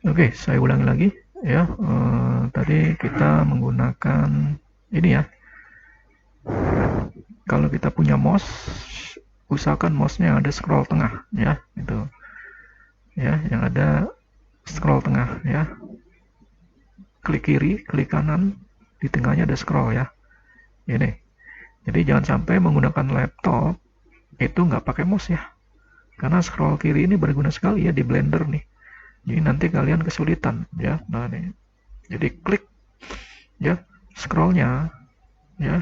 Oke, saya ulangi lagi ya. Tadi kita menggunakan ini ya. Kalau kita punya mouse, usahakan mouse-nya ada scroll tengah ya, itu ya, yang ada scroll tengah ya. Klik kiri, klik kanan, di tengahnya ada scroll ya. Ini. Jadi jangan sampai menggunakan laptop itu nggak pakai mouse ya. Karena scroll kiri ini berguna sekali ya di Blender nih. Jadi nanti kalian kesulitan ya. Nah nih. Jadi klik ya scrollnya ya.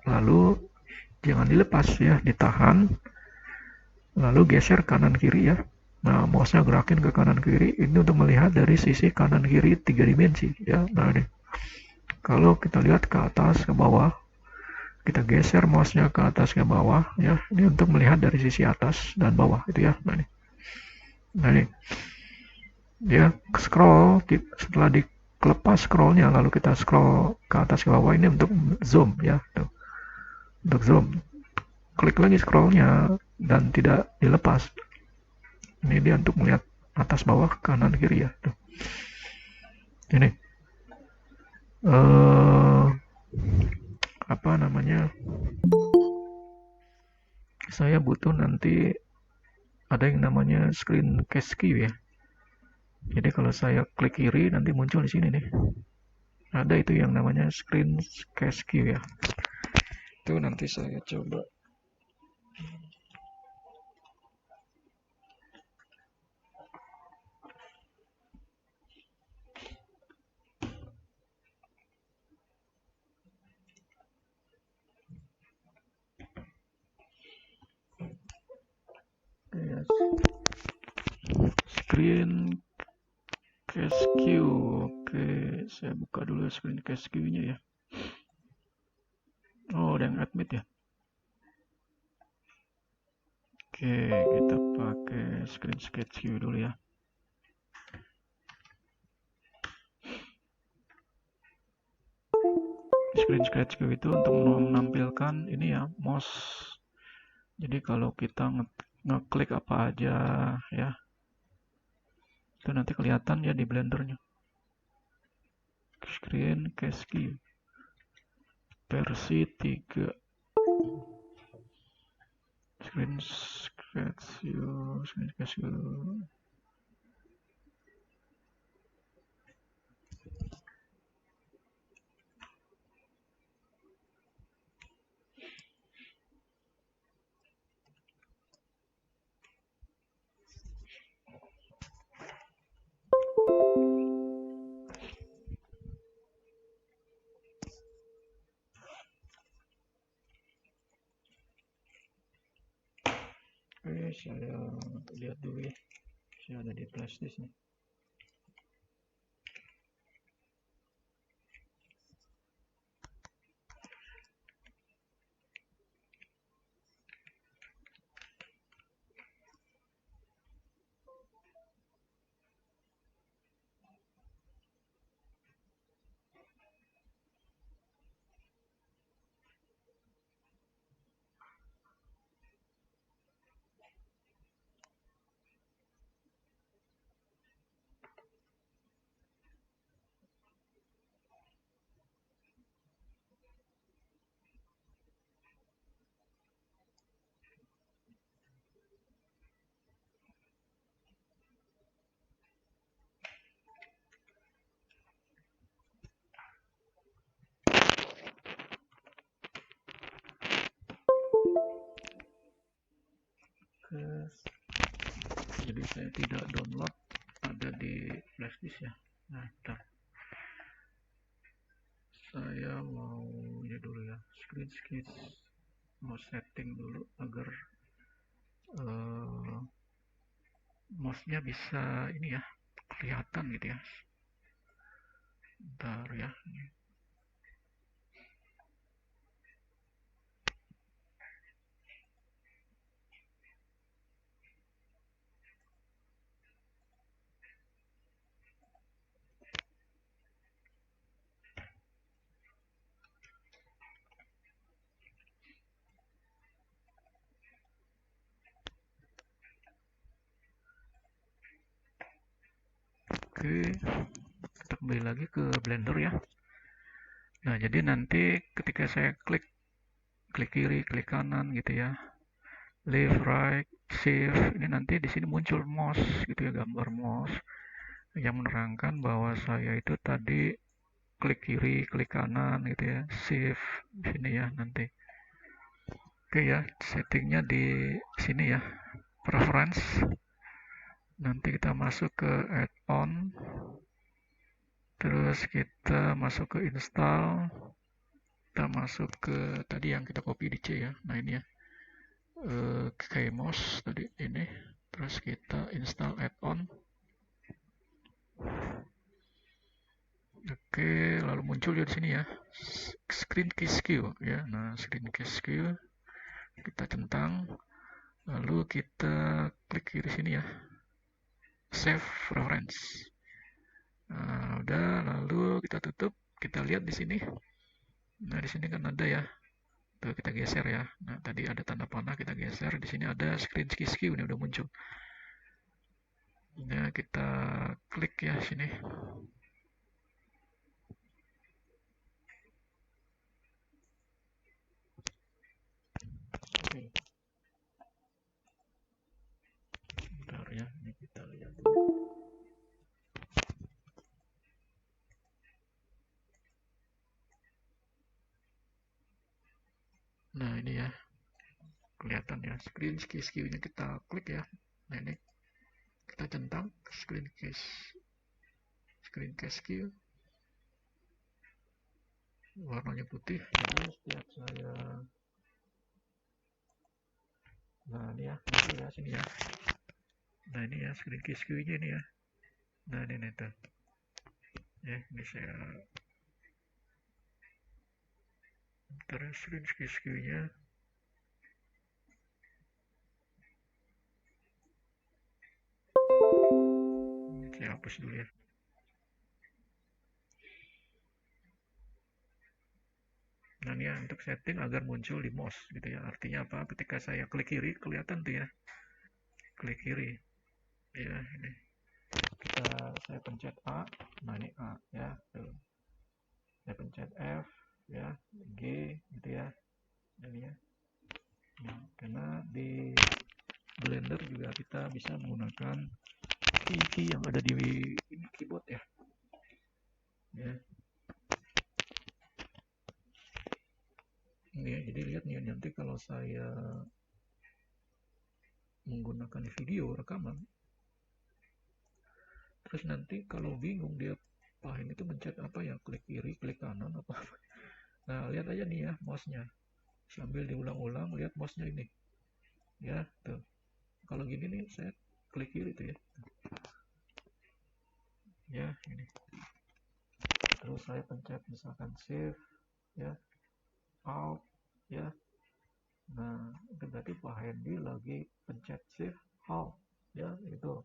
Lalu jangan dilepas ya, ditahan. Lalu geser kanan kiri ya. Nah, mouse-nya gerakin ke kanan kiri ini untuk melihat dari sisi kanan kiri 3 dimensi ya. Nah, ini. Kalau kita lihat ke atas ke bawah, kita geser mouse-nya ke atas ke bawah ya. Ini untuk melihat dari sisi atas dan bawah itu ya. Nah, ini. Nah, ini. Dia scroll setelah dikelepas scrollnya lalu kita scroll ke atas ke bawah ini untuk zoom ya. Tuh. Untuk zoom. Klik lagi scrollnya dan tidak dilepas. Ini dia untuk melihat atas bawah kanan kiri ya. Tuh. Ini eh apa namanya? Saya butuh nanti ada yang namanya screen rescue ya. Jadi kalau saya klik kiri nanti muncul di sini nih. Ada itu yang namanya screen rescue ya. Itu nanti saya coba. Yes. Screen rescue. Oke, saya buka dulu screen rescue-nya ya. Oh, ada yang admit ya. Oke, kita pakai screen rescue dulu ya. Screen rescue itu untuk menampilkan ini ya, mouse. Jadi kalau kita ngeklik apa aja ya, itu nanti kelihatan ya di blendernya. Screen rescue versi 3. Screen rescue. Oke, saya lihat dulu ya. Saya ada di flashdisk nih. Oke, jadi saya tidak download, ada di flashdisk ya. Nah, ntar saya mau ya dulu ya, screen sketch mau setting dulu agar uh, mouse-nya bisa ini ya, kelihatan gitu ya. Ntar ya. Oke, kita kembali lagi ke Blender ya. Nah, jadi nanti ketika saya klik kiri, klik kanan gitu ya, left, right, shift, ini nanti di sini muncul mouse gitu ya, gambar mouse yang menerangkan bahwa saya itu tadi klik kiri, klik kanan gitu ya, shift di sini ya nanti. Oke ya, settingnya di sini ya, preference. Nanti kita masuk ke add-on, terus kita masuk ke install, kita masuk ke tadi yang kita copy di C ya. Nah ini ya, Kmos tadi ini, terus kita install add-on. Oke, lalu muncul ya di sini ya, screen key skill ya. Nah, screen key skill kita centang, lalu kita klik kiri sini ya, save reference. Nah, udah, lalu kita tutup, kita lihat di sini. Nah, di sini kan ada ya. Tuh, kita geser ya. Nah, tadi ada tanda panah, kita geser. Di sini ada screen key skill ini udah muncul. Nah, kita klik ya sini. Oke. Bentar ya, ini kita lihat dulu. Nah, ini ya. Kelihatan ya, screen key skill-nya kita klik ya. Nah, ini kita centang screen key skill. Warnanya putih. Jadi setiap saya, nah ini ya, muncul ya sini ya. Nah, ini ya screen key skill-nya ini ya. Nah, ini tuh. Ya, ini saya terus screen key skill-nya. Saya hapus dulu ya. Nah, ini ya untuk setting agar muncul di mouse gitu ya. Artinya apa? Ketika saya klik kiri kelihatan tuh ya. Klik kiri. Ya, ini. Saya pencet A. Nah, ini A ya. Tuh. Saya pencet F ya, G gitu ya. Ini ya. Nah, karena di Blender juga kita bisa menggunakan key yang ada di ini keyboard ya. Ya. Ini ya, jadi lihat nih nanti kalau saya menggunakan video rekaman, terus nanti kalau bingung dia paham itu mencet apa ya, klik kiri, klik kanan apa. Nah, lihat aja nih ya mouse-nya. Sambil diulang-ulang lihat mouse-nya ini. Ya, tuh. Kalau gini nih saya klik kiri tuh ya. Ya, ini. Terus saya pencet misalkan shift ya, alt ya. Nah, itu berarti Pak Hendy lagi pencet shift alt ya, itu.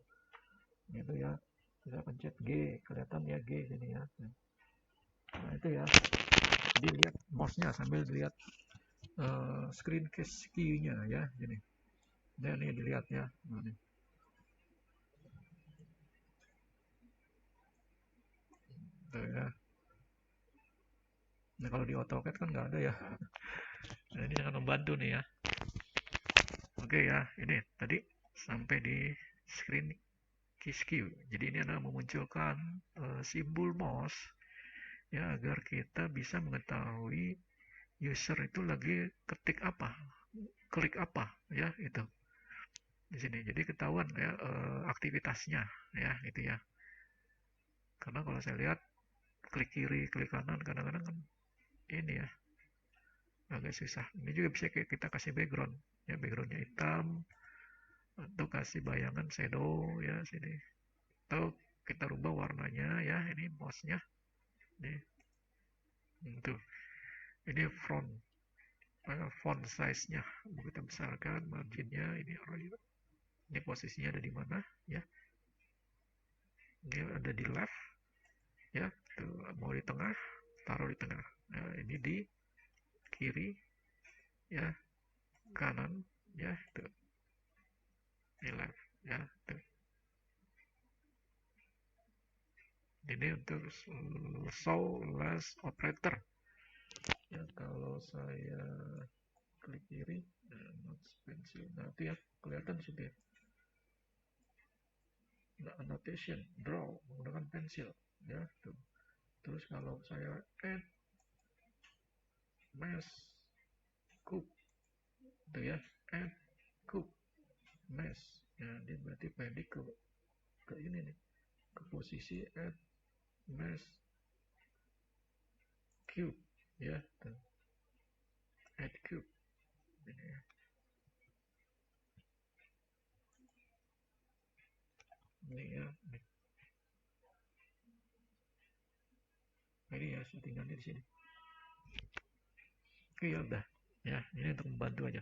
Itu ya. Saya pencet G, kelihatan ya G sini ya. Nah, itu ya. Jadi lihat mouse-nya sambil dilihat screen key-nya ya, gini. Nah, ini dilihat ya. Nah, ini. Tuh, ya. Nah, kalau di AutoCAD kan nggak ada ya. Nah, ini sangat membantu nih ya. Oke ya, ini tadi sampai di screen key skill. Jadi ini adalah memunculkan simbol mouse ya agar kita bisa mengetahui user itu lagi ketik apa, klik apa ya itu di sini. Jadi ketahuan ya aktivitasnya ya itu ya. Karena kalau saya lihat klik kiri, klik kanan kadang-kadang kan ini ya agak susah. Ini juga bisa kita kasih background ya, backgroundnya hitam atau kasih bayangan shadow ya sini. Atau kita rubah warnanya ya, ini mouse-nya nih. Itu. Ini font size-nya. Kita besarkan marginnya ini. Ini posisinya ada di mana ya? Ini ada di left ya. Tuh, mau di tengah, taruh di tengah. Nah, ini di kiri ya, kanan ya, tuh. Ini left ya, tuh. Ini untuk show last operator. Ya, kalau saya klik kiri, notes pensil, nanti ya kelihatan sudah. Nah, annotation, draw menggunakan pensil, ya tuh. Terus kalau saya add mesh cube, tuh ya, add cube mesh, ya dia berarti pendek ke ini nih, ke posisi add mesh cube, ya tuh, add cube ini ya. Ini ya, ini ya settingannya di sini. Oke, ya udah, ya ini untuk membantu aja.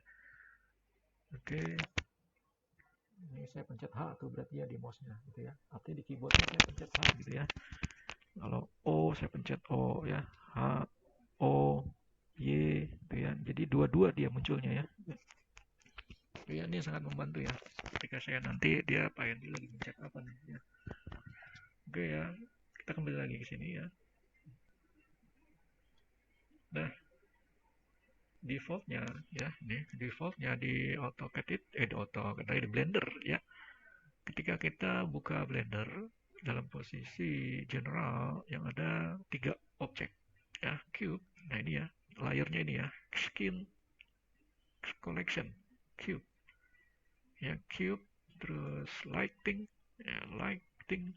Oke, ini saya pencet H tuh berarti ya di mouse-nya gitu ya. Artinya di keyboardnya saya pencet H gitu ya. Kalau O saya pencet O ya, H O Y gitu ya. Jadi dua-dua dia munculnya ya. Ya ini sangat membantu ya. Ketika saya nanti dia Pak Hendy lagi mencet apa nih ya. Oke ya, kita kembali lagi ke sini ya. Nah, defaultnya ya, nih defaultnya di AutoCAD di Blender ya. Ketika kita buka Blender dalam posisi general yang ada 3 objek ya, cube. Nah ini ya, layernya ini ya, skin collection cube ya, cube, terus lighting ya, lighting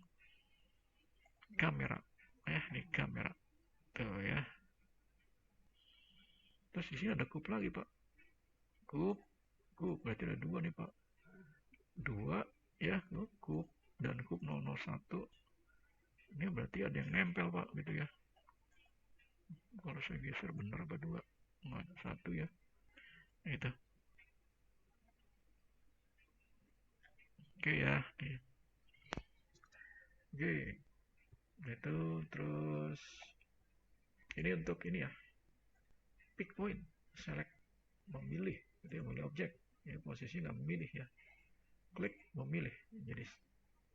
kamera ya, ini kamera tuh ya. Terus di sini ada cube lagi pak, cube berarti ada dua nih pak, dua ya, cube dan cube 001. Ini berarti ada yang nempel pak gitu ya. Kalau saya geser bener apa dua, nggak ada satu ya, itu. Oke ya, oke itu. Terus ini untuk ini ya, pick point, select, memilih itu ya, memilih objek ya, posisi nggak memilih ya, klik memilih, jadi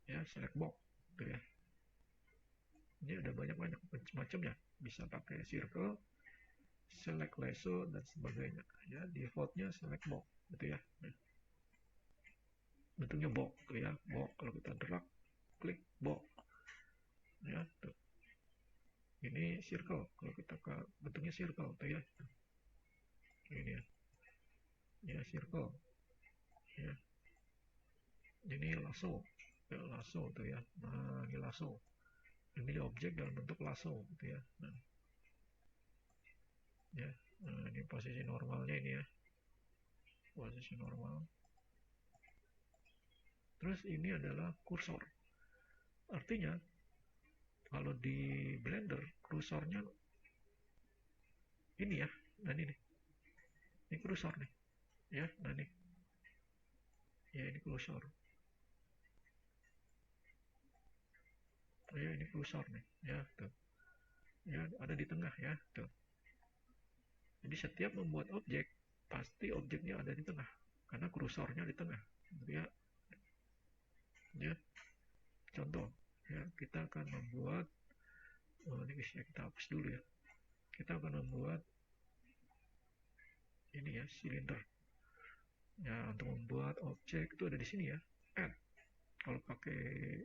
ya select box gitu ya. Ini ada banyak macamnya, bisa pakai circle, select lasso dan sebagainya ya. Defaultnya select box gitu ya. Nah, bentuknya box gitu ya, box. Kalau kita drag klik box ya tuh. Ini circle, kalau kita ke bentuknya circle tuh ya, ini ya circle ya. Ini lasso ya, lasso tuh ya. Nah ini lasso, ini objek dalam bentuk lasso gitu ya. Nah, ya, nah, ini posisi normalnya ini ya, posisi normal. Terus ini adalah kursor, artinya kalau di Blender kursornya ini ya. Nah ini kursor nih ya. Nah ini ya, ini kursor ya, ini kursor nih ya tuh ya, ada di tengah ya tuh. Jadi setiap membuat objek pasti objeknya ada di tengah karena kursornya di tengah ya. Ya contoh ya, kita akan membuat ini bisa kita hapus dulu ya. Kita akan membuat ini ya, silinder ya. Untuk membuat objek itu ada di sini ya, add. Kalau pakai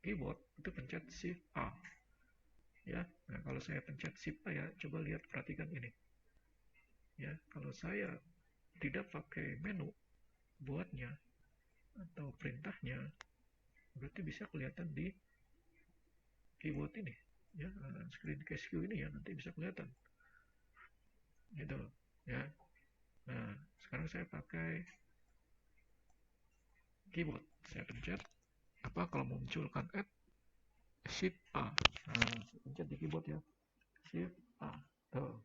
keyboard itu pencet shift A ya. Nah kalau saya pencet shift A ya, coba lihat, perhatikan ini ya. Kalau saya tidak pakai menu buatnya atau perintahnya, berarti bisa kelihatan di keyboard ini ya, screen cascue ini ya, nanti bisa kelihatan gitu ya. Nah sekarang saya pakai keyboard, saya pencet apa, kalau memunculkan add shift A. Nah pencet di keyboard ya, shift A tuh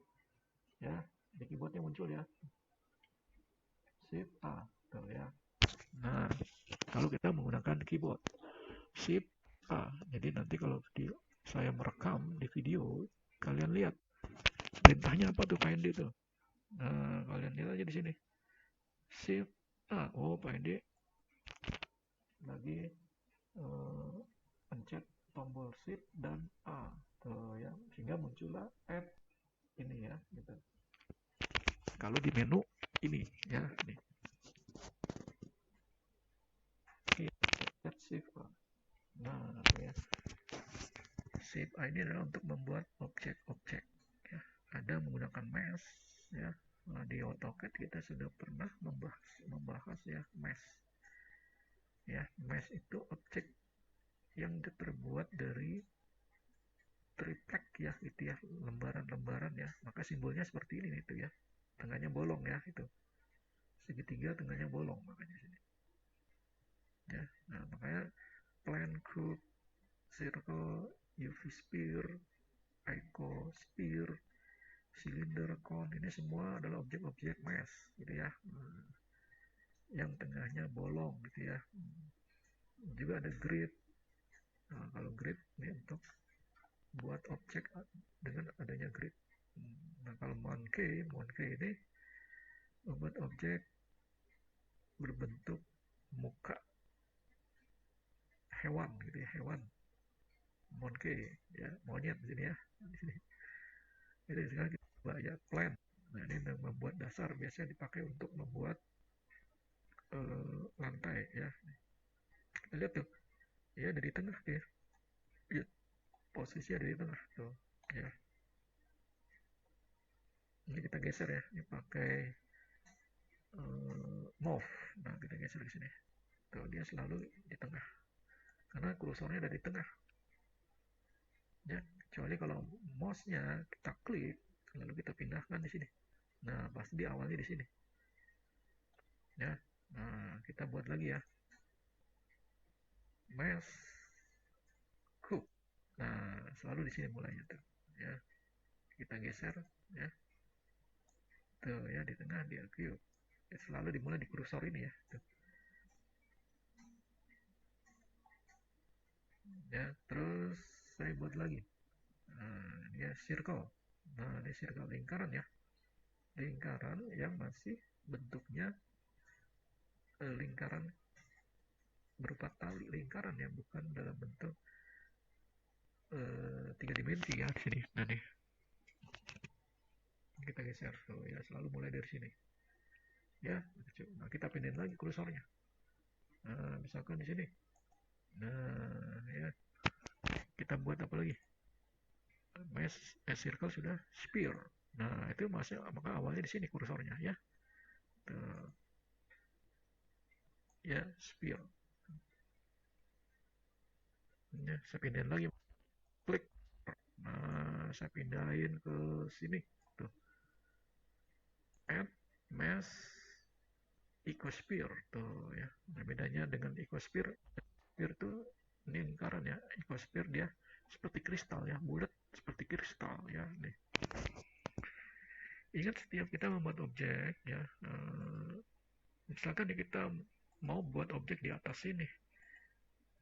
ya, di keyboardnya muncul ya, shift A tuh ya. Nah kalau kita menggunakan keyboard shift A, jadi nanti kalau saya merekam di video, kalian lihat perintahnya apa tuh Pak Hendy tuh. Nah kalian lihat aja di sini, shift A. Oh Pak Hendy lagi pencet tombol shift dan A tuh ya, sehingga muncullah add ini ya gitu. Kalau di menu ini ya nih, add shift A. Nah ya, shift A ini adalah untuk membuat objek-objek ya. Ada menggunakan mesh ya. Nah, di AutoCAD kita sudah pernah membahas ya mesh ya. Mesh itu objek yang terbuat dari triplek ya, itu ya, lembaran-lembaran ya. Maka simbolnya seperti ini itu ya, tengahnya bolong ya, itu segitiga tengahnya bolong makanya sini ya. Nah makanya plane, cube, circle, UV sphere, icosphere, cylinder, cone, ini semua adalah objek-objek mesh gitu ya. Yang tengahnya bolong gitu ya. Juga ada grid. Nah, kalau grid ini untuk buat objek dengan adanya grid. Nah kalau monkey ini membuat objek berbentuk muka hewan gitu ya, hewan, monkey ya, monyet di sini ya, di sini. Jadi sekarang kita coba ya plan. Nah ini membuat dasar biasanya dipakai untuk membuat lantai ya. Kita lihat tuh ya, dari tengah dia ya, posisi ada di tengah tuh ya. Ini kita geser ya, ini pakai move. Nah kita geser di sini tuh, dia selalu di tengah karena kursornya ada di tengah ya. Kecuali kalau mouse-nya kita klik lalu kita pindahkan di sini, nah pasti di awalnya di sini ya. Nah kita buat lagi ya, mesh cube. Nah selalu di sini mulainya tuh ya, kita geser ya tuh ya, di tengah dia cube ya, selalu dimulai di kursor ini ya tuh. Ya terus saya buat lagi, nah dia circle. Nah ini circle, lingkaran ya, lingkaran yang masih bentuknya lingkaran berupa tali, lingkaran ya, bukan dalam bentuk tiga dimensi ya di sini. Nah nih kita geser tuh ya, selalu mulai dari sini ya. Nah kita pindahin lagi kursornya, nah misalkan di sini. Nah ya, kita buat apa lagi, mesh circle sudah, sphere. Nah itu masih, maka awalnya di sini kursornya ya tuh ya, sphere ya. Saya pindahin lagi, klik. Nah saya pindahin ke sini tuh, add mesh icosphere tuh ya. Nah bedanya dengan icosphere, sphere tuh ini lingkaran ya, icosphere dia seperti kristal ya, bulat seperti kristal ya nih. Ingat setiap kita membuat objek ya, misalkan kita mau buat objek di atas sini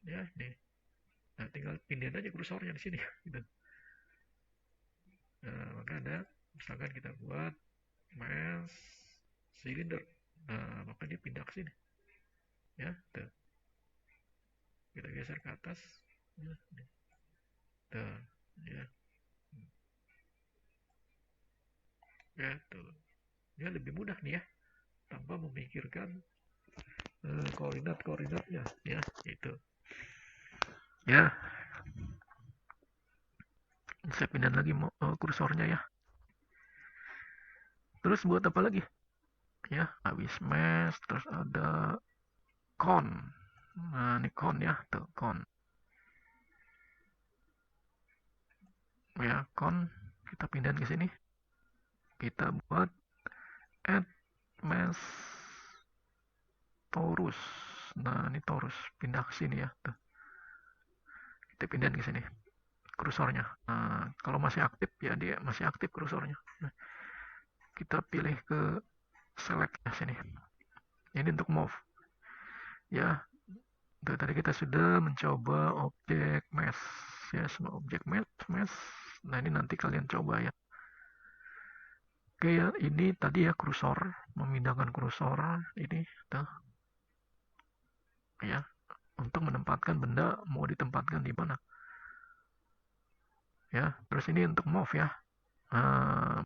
ya nih, nah tinggal pindahin aja kursornya di sini gitu. Nah maka ada, misalkan kita buat mesh cylinder, nah maka dia pindah ke sini ya tuh, kita geser ke atas ya, tuh ya ya tuh ya, lebih mudah nih ya, tanpa memikirkan koordinatnya ya itu ya. Saya pindah lagi kursornya ya. Terus buat apa lagi ya, habis mesh terus ada cone. Nah ini cone ya tuh, cone ya, cone kita pindahin ke sini, kita buat add mesh torus. Nah ini torus, pindah ke sini ya tuh, kita pindahin ke sini kursornya. Nah kalau masih aktif ya, dia masih aktif kursornya. Nah, kita pilih ke select ya sini, ini untuk move ya. Tuh, tadi kita sudah mencoba objek mesh ya, semua objek mesh. Nah ini nanti kalian coba ya. Oke ya, ini tadi ya kursor, memindahkan kursor ini tuh ya, untuk menempatkan benda mau ditempatkan di mana. ya. Terus ini untuk move ya.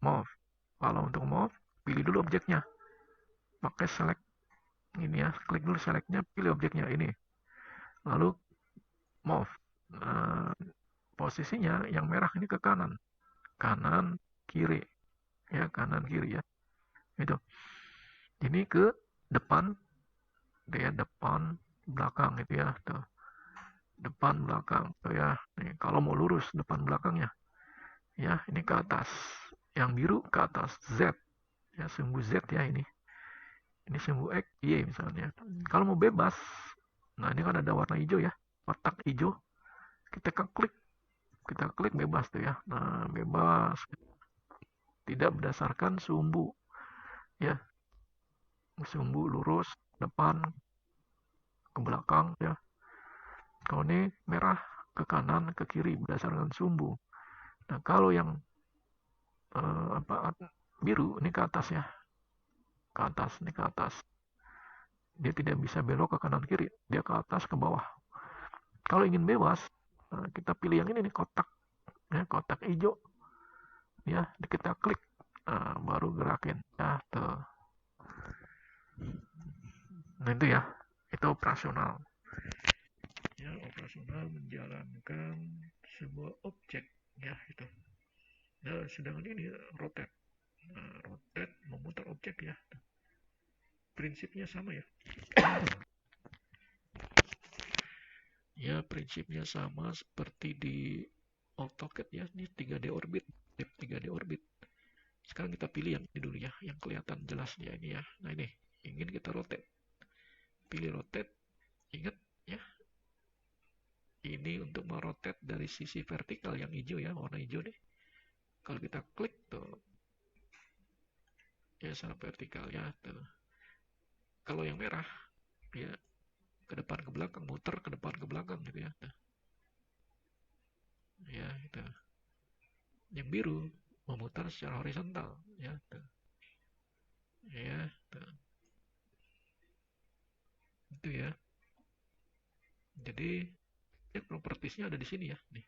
Move. Kalau untuk move, pilih dulu objeknya. Pakai select ini ya, klik dulu selectnya, pilih objeknya ini. Lalu move. Nah, posisinya yang merah ini ke kanan, kanan kiri, ya kanan kiri ya. Itu. Ini ke depan, dia depan belakang gitu ya. Tuh. Depan belakang tuh ya. Nih, kalau mau lurus depan belakangnya, ya ini ke atas. Yang biru ke atas Z, ya sumbu Z ya ini. Ini sumbu X, Y misalnya. Kalau mau bebas, nah ini kan ada warna hijau ya, kotak hijau. Kita klik bebas tuh ya. Nah bebas, tidak berdasarkan sumbu ya, sumbu lurus depan ke belakang ya. Kalau ini merah ke kanan ke kiri berdasarkan sumbu. Nah kalau yang apa biru ini ke atas ya, ke atas ini ke atas. Dia tidak bisa belok ke kanan kiri, dia ke atas ke bawah. Kalau ingin bebas, kita pilih yang ini nih kotak, ya kotak hijau, ya kita klik, baru gerakin, ya tuh. Nah itu ya, itu operasional. Ya operasional menjalankan sebuah objek, ya itu. Nah sedangkan ini rotate, rotate memutar objek ya. Prinsipnya sama ya. Ya prinsipnya sama seperti di AutoCAD ya, ini 3D orbit, 3D orbit. Sekarang kita pilih yang ini dulu ya, yang kelihatan jelasnya ini ya. Nah ini, ingin kita rotate. Pilih rotate, ingat ya, ini untuk merotate dari sisi vertikal yang hijau ya, warna hijau nih. Kalau kita klik tuh, ya sana vertikal ya. Tuh. Kalau yang merah, ya ke depan ke belakang, muter ke depan ke belakang gitu ya. Tuh. Ya, itu. Yang biru memutar secara horizontal ya. Tuh. Ya, tuh. Itu ya. Jadi ya, propertiesnya ada di sini ya. Nih.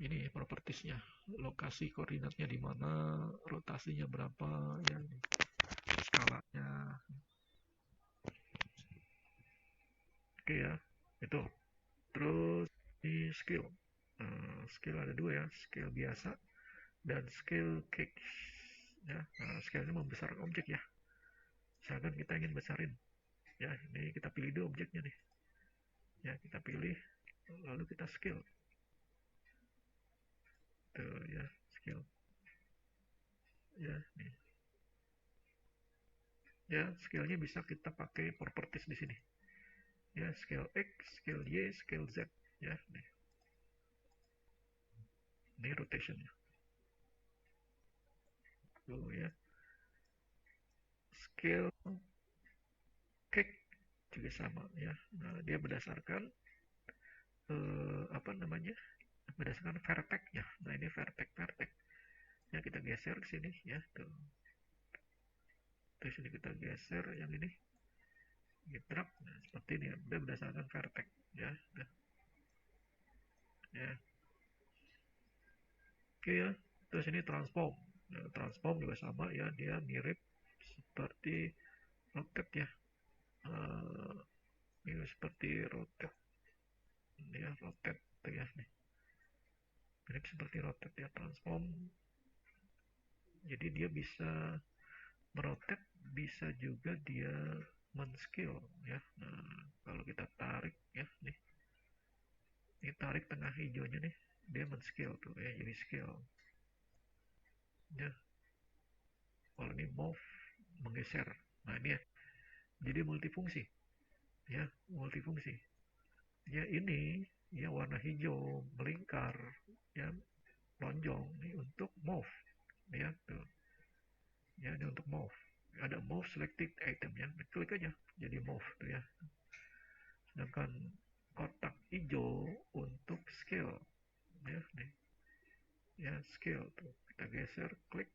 Ini propertiesnya, lokasi koordinatnya di mana, rotasinya berapa, ya, nih. Skalanya. Oke ya, itu. Terus ini skill. Skill ada dua ya, skill biasa dan skill cake. Ya, skillnya membesarkan objek ya. Misalkan kita ingin besarin, ya ini kita pilih dulu objeknya nih. Ya kita pilih, lalu kita skill. Tuh ya, skill. Ya, nih. Ya, skillnya bisa kita pakai properties di sini. Ya, scale X, scale Y, scale Z. Ya, nih. Ini rotationnya. Tuh ya. Scale cake juga sama ya. Nah, dia berdasarkan apa namanya? Berdasarkan vertex-nya. Nah, ini vertex. Ya, kita geser ke sini ya. Tuh. Terus ini kita geser yang ini. Getrap. Nah, seperti ini ya. Dia berdasarkan vertex ya. Nah, ya. Oke ya. Terus ini transform. Nah, transform juga sama ya. Dia mirip seperti rotate ya. Ini seperti rotate ya, rotate ya nih. Mirip seperti rotate ya, transform. Jadi dia bisa merotate, bisa juga dia men-scale ya. Nah, kalau kita tarik ya nih. Ini tarik tengah hijaunya nih, dia men-scale tuh ya, jadi scale. Ya, kalau ini move menggeser. Nah, ini ya. Jadi multifungsi. Ya, multifungsi. Ya ini ya warna hijau melingkar ya lonjong nih untuk move ya tuh ya ini untuk move ada move selected item ya klik aja jadi move tuh ya sedangkan kotak hijau untuk scale ya nih ya scale tuh kita geser klik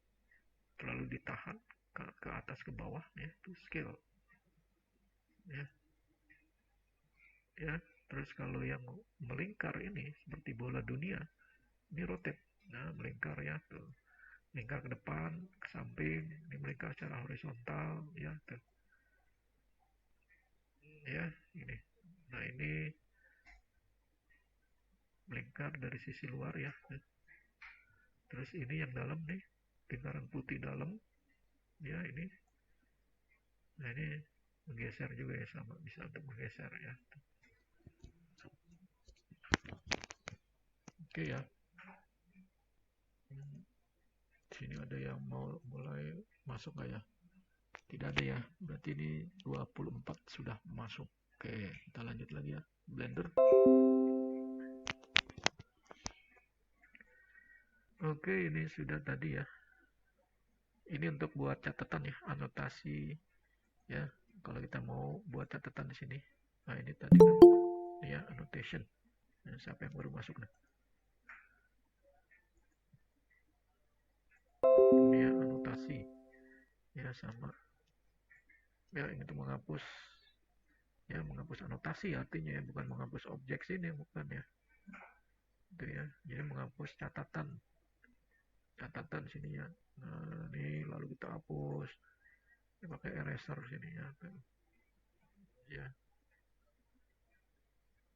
terlalu ditahan ke atas ke bawah ya tuh scale ya ya terus kalau yang melingkar ini seperti bola dunia ini rotate, nah melingkar ya tuh, melingkar ke depan, ke samping, ini melingkar secara horizontal ya tuh, ya ini. Nah ini melingkar dari sisi luar ya. Terus ini yang dalam nih, lingkaran putih dalam ya ini. Nah ini menggeser juga ya, sama bisa untuk menggeser ya. Oke ya. Sini ada yang mau mulai masuk nggak ya? Tidak ada ya. Berarti ini 24 sudah masuk. Oke, kita lanjut lagi ya. Blender. Oke, ini sudah tadi ya. Ini untuk buat catatan ya, anotasi ya. Kalau kita mau buat catatan di sini. Nah, ini tadi kan ya annotation. Nah, siapa yang baru masuk nih? Ini ya anotasi. Ya sama. Ya ini tuh menghapus, ya menghapus anotasi artinya ya, bukan menghapus objek sini, bukan ya. Itu ya. Jadi menghapus catatan. Catatan sini ya. Nah, ini lalu kita hapus. Ini pakai eraser sini ya. Ya,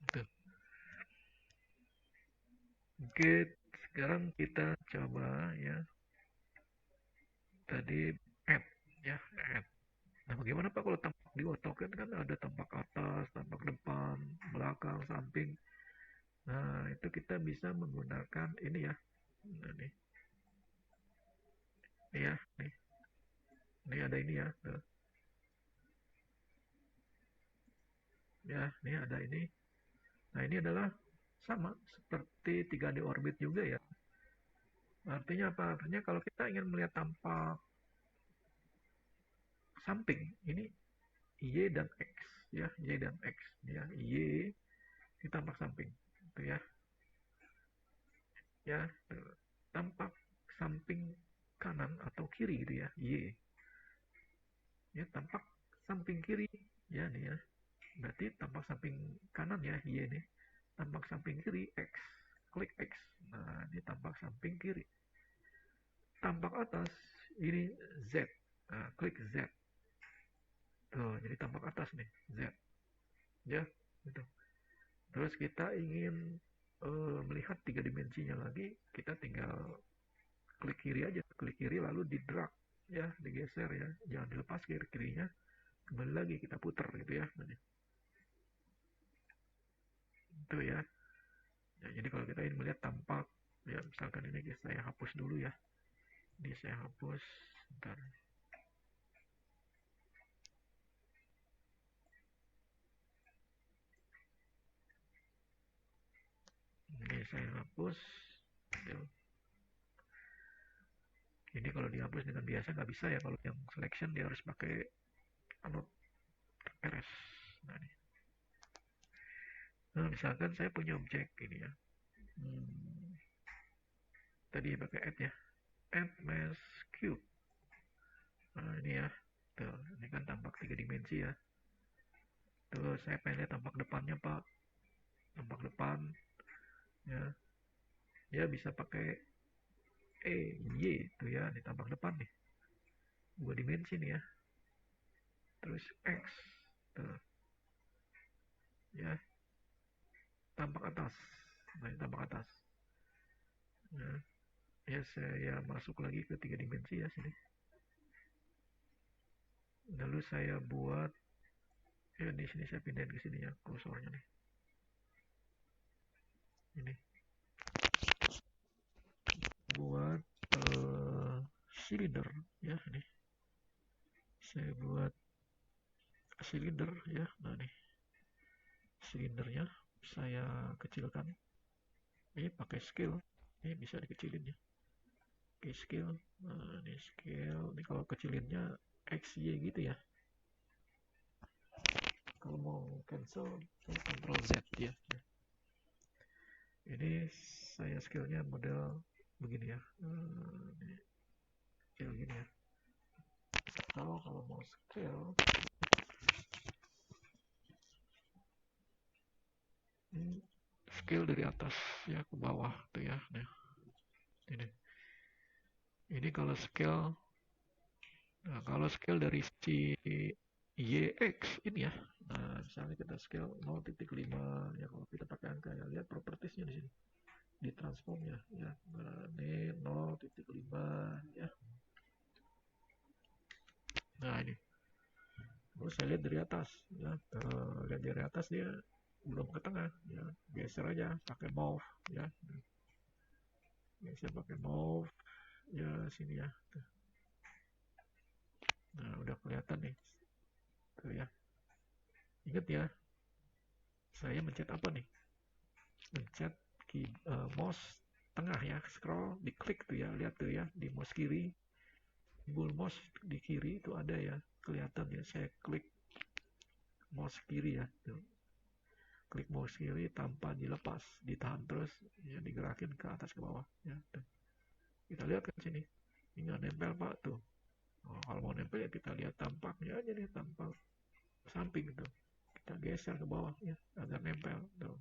itu. Oke, sekarang kita coba ya. Tadi add ya, add. Nah, bagaimana Pak kalau tampak di AutoCAD kan ada tampak atas, tampak depan, belakang, samping. Nah, itu kita bisa menggunakan ini ya. Nah, nih ya, ini ada ini ya. Tuh. Ya, ini ada ini. Nah, ini adalah sama seperti 3D orbit juga ya. Artinya apa? Artinya kalau kita ingin melihat tampak samping, ini Y dan X ya, Y dan X ya, Y di tampak samping itu ya. Ya, tampak samping kanan atau kiri gitu ya, Y. Ya, tampak samping kiri ya nih ya. Berarti tampak samping kanan ya, Y nih. Tampak samping kiri X. Klik X. Nah, ini tampak samping kiri. Tampak atas ini Z. Nah, klik Z. Tuh, jadi tampak atas nih, Z. Ya, gitu. Terus kita ingin melihat tiga dimensinya lagi, kita tinggal klik kiri aja, klik kiri lalu di drag ya, digeser ya, jangan dilepas kiri kirinya, kembali lagi kita putar gitu ya. Itu ya. Ya, jadi kalau kita ingin melihat tampak ya, misalkan ini saya hapus dulu ya, ini saya hapus, ntar ini saya hapus. Ini kalau dihapus dengan biasa nggak bisa ya, kalau yang selection dia harus pakai anot rs. Nah, ini. Nah, misalkan saya punya objek ini ya. Hmm, tadi pakai add ya, add mesh cube. Nah, ini ya. Tuh, ini kan tampak tiga dimensi ya. Tuh, saya pengen lihat tampak depannya Pak. Tampak depan ya. Ya bisa pakai Y tuh ya, di tampak depan nih. Dua dimensi nih ya. Terus X. Tuh, ya. Tampak atas. Nah, ini tampak atas. Ya, ya saya masuk lagi ke tiga dimensi ya sini. Lalu saya buat ya di sini saya pindahin ke sini ya kursornya nih. Ini buat silinder ya ini. Saya buat silinder ya. Nah nih silindernya saya kecilkan. Ini pakai scale. Ini bisa dikecilin ya. Oke scale. Nah ini scale. Ini kalau kecilinnya XY gitu ya. Kalau mau cancel, saya Ctrl Z ya. Ini saya scale-nya model begini ya. Ini scale gini ya. Kalau mau scale, scale dari atas ya ke bawah tuh ya. Nah, Ini kalau scale, nah kalau scale dari si YX ini ya. Nah, misalnya kita scale 0,5 ya, kalau kita pakai angka ya, lihat propertiesnya di sini, di transformnya ya. Nah, ini 0,5 ya. Nah, ini. Terus saya lihat dari atas ya. Lihat dari atas dia belum ke tengah ya. Geser aja pakai move ya. Geser pakai move ya sini ya. Nah, udah kelihatan nih. Tuh ya. Ingat ya, saya mencet apa nih? Mencet mouse tengah ya, scroll, diklik tuh ya, lihat tuh ya, di mouse kiri, simbol mouse di kiri itu ada ya, kelihatan ya, saya klik mouse kiri ya, tuh. Klik mouse kiri tanpa dilepas, ditahan terus, ya digerakin ke atas ke bawah, ya. Tuh. Kita lihat ke sini, ini nggak nempel pak tuh. Oh, kalau mau nempel ya kita lihat tampaknya aja nih, tampak samping tuh. Kita geser ke bawah ya, agar nempel tuh.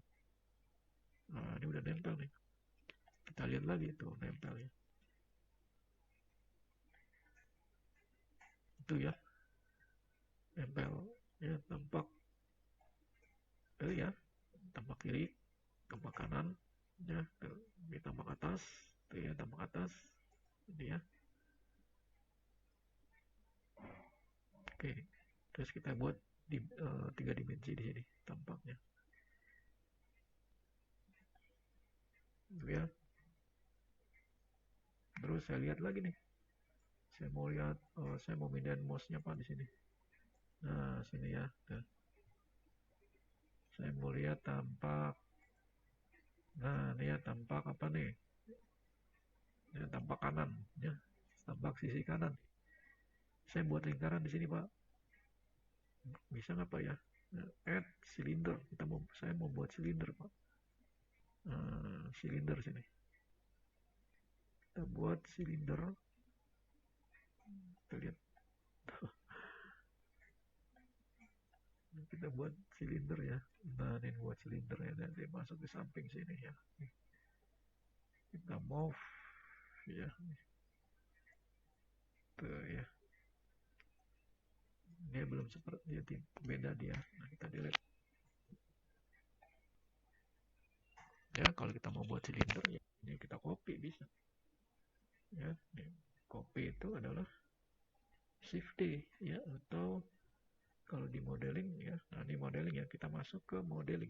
Nah, ini udah nempel nih. Kita lihat lagi tuh nempel ya. Itu ya, nempel ya, tampak ya, tampak kiri, tampak kanan ya, di tampak atas tuh ya, tampak atas ini ya. Oke, terus kita buat di 3 dimensi di sini tampaknya itu ya. Terus saya lihat lagi nih, saya mau lihat, saya mau pindahin mouse-nya pak di sini. Nah sini ya, tuh. Saya mau lihat tampak, nah ini ya, tampak apa nih ya, tampak kanan ya, tampak sisi kanan. Saya buat lingkaran di sini pak, bisa nggak pak ya? Nah, add silinder, saya mau buat silinder pak. Silinder sini, kita buat silinder, kita lihat. Kita buat silinder ya, nah ini buat silinder ya, nanti masuk ke samping sini ya. Kita move ya, tuh ya, dia belum seperti dia, beda dia. Nah kita delete ya. Kalau kita mau buat silinder ya, ini kita copy bisa ya. Ini, copy itu adalah shift D ya, atau kalau di modeling ya, nah ini modeling ya, kita masuk ke modeling.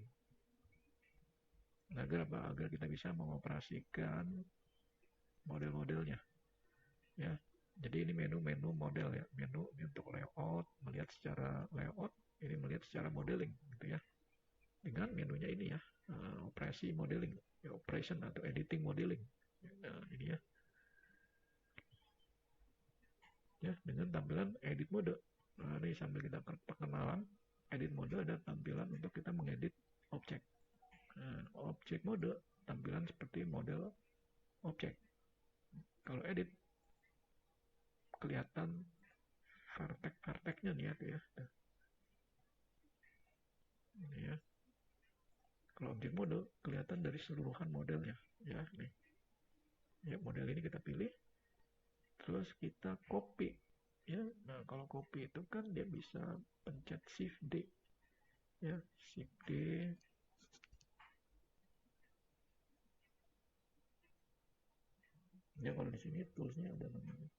Agar apa? Agar kita bisa mengoperasikan model-modelnya ya. Jadi ini menu-menu model ya, menu ini untuk layout, melihat secara layout, ini melihat secara modeling gitu ya. Dengan menunya ini ya, operasi modeling, ya, operation atau editing modeling. Nah, ini ya. Ya, dengan tampilan edit mode. Nah, ini sambil kita perkenalan, edit mode ada tampilan untuk kita mengedit objek. Nah, objek mode tampilan seperti model objek. Kalau edit kelihatan vertex-vertexnya nih ya, tuh ya. Ini ya. Kalau objek mode kelihatan dari seluruhan modelnya ya, nih. Ya, model ini kita pilih, terus kita copy ya. Nah, kalau copy itu kan dia bisa pencet shift D ya, shift D ya. Kalau di sini toolsnya ada namanya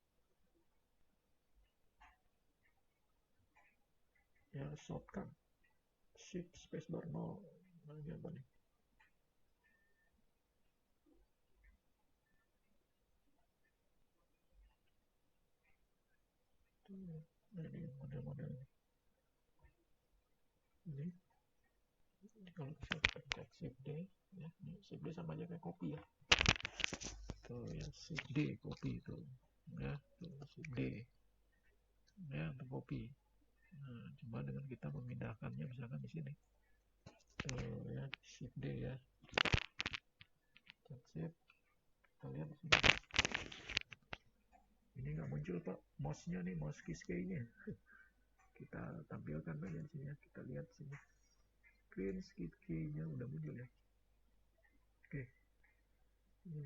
ya, shortcut shift spacebar 0. Nah, ini apa nih? Nah, ini model-model ini. Kalau bisa pencet shift D ya, ini shift D sama aja kayak copy ya. Tuh ya, shift D copy itu ya, tuh shift D ya untuk copy. Nah, cuma dengan kita memindahkannya misalkan di sini. Tuh ya, shift D ya. Shift, kita lihat di sini. Ini nggak muncul pak, mouse-nya nih, mouse key-nya. Kita tampilkan aja di sini ya. Kita lihat sini. Screen key-nya udah muncul ya. Oke.